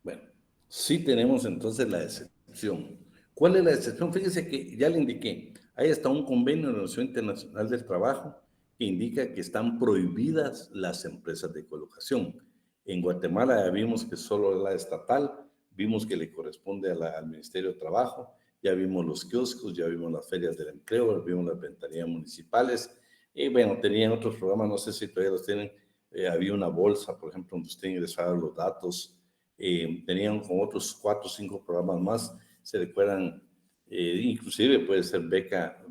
Bueno, sí tenemos entonces la excepción. ¿Cuál es la excepción? Fíjese que ya le indiqué, ahí está un convenio de la Organización Internacional del Trabajo que indica que están prohibidas las empresas de colocación. En Guatemala ya vimos que solo es la estatal, vimos que le corresponde al Ministerio de Trabajo, ya vimos los kioscos, ya vimos las ferias del empleo, vimos las ventanillas municipales, y bueno, tenían otros programas, no sé si todavía los tienen, había una bolsa, por ejemplo, donde usted ingresaba los datos, tenían con otros 4 o 5 programas más, se recuerdan, inclusive puede ser beca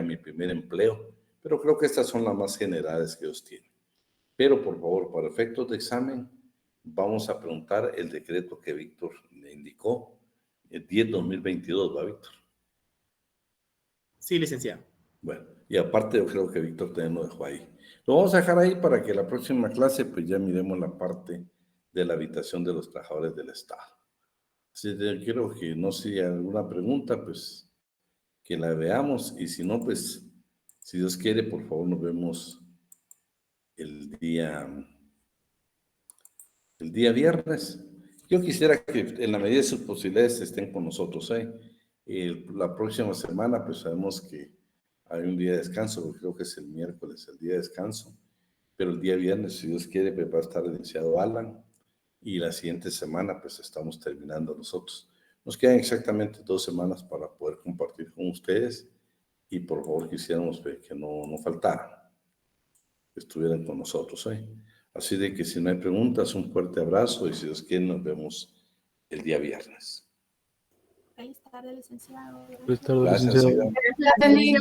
Mi Primer Empleo, pero creo que estas son las más generales que ellos tienen. Pero por favor, para efectos de examen, vamos a preguntar el decreto que Víctor le indicó, el 10/2022, ¿va, Víctor? Sí, licenciado. Bueno, y aparte yo creo que Víctor también lo dejó ahí. Lo vamos a dejar ahí para que la próxima clase pues ya miremos la parte de la habitación de los trabajadores del Estado. Así que quiero que no si hay alguna pregunta, pues que la veamos y si no, pues si Dios quiere, por favor nos vemos el día viernes. Yo quisiera que en la medida de sus posibilidades estén con nosotros. La próxima semana, pues sabemos que hay un día de descanso, porque creo que es el miércoles, el día de descanso. Pero el día viernes, si Dios quiere, pues va a estar iniciado Alan. Y la siguiente semana, pues estamos terminando nosotros. Nos quedan exactamente 2 semanas para poder compartir con ustedes. Y por favor, quisiéramos que no faltaran, que estuvieran con nosotros. Así de que si no hay preguntas, un fuerte abrazo y si Dios quiere, nos vemos el día viernes. Feliz tarde, licenciado. Feliz tarde, Gracias, licenciado. Ida.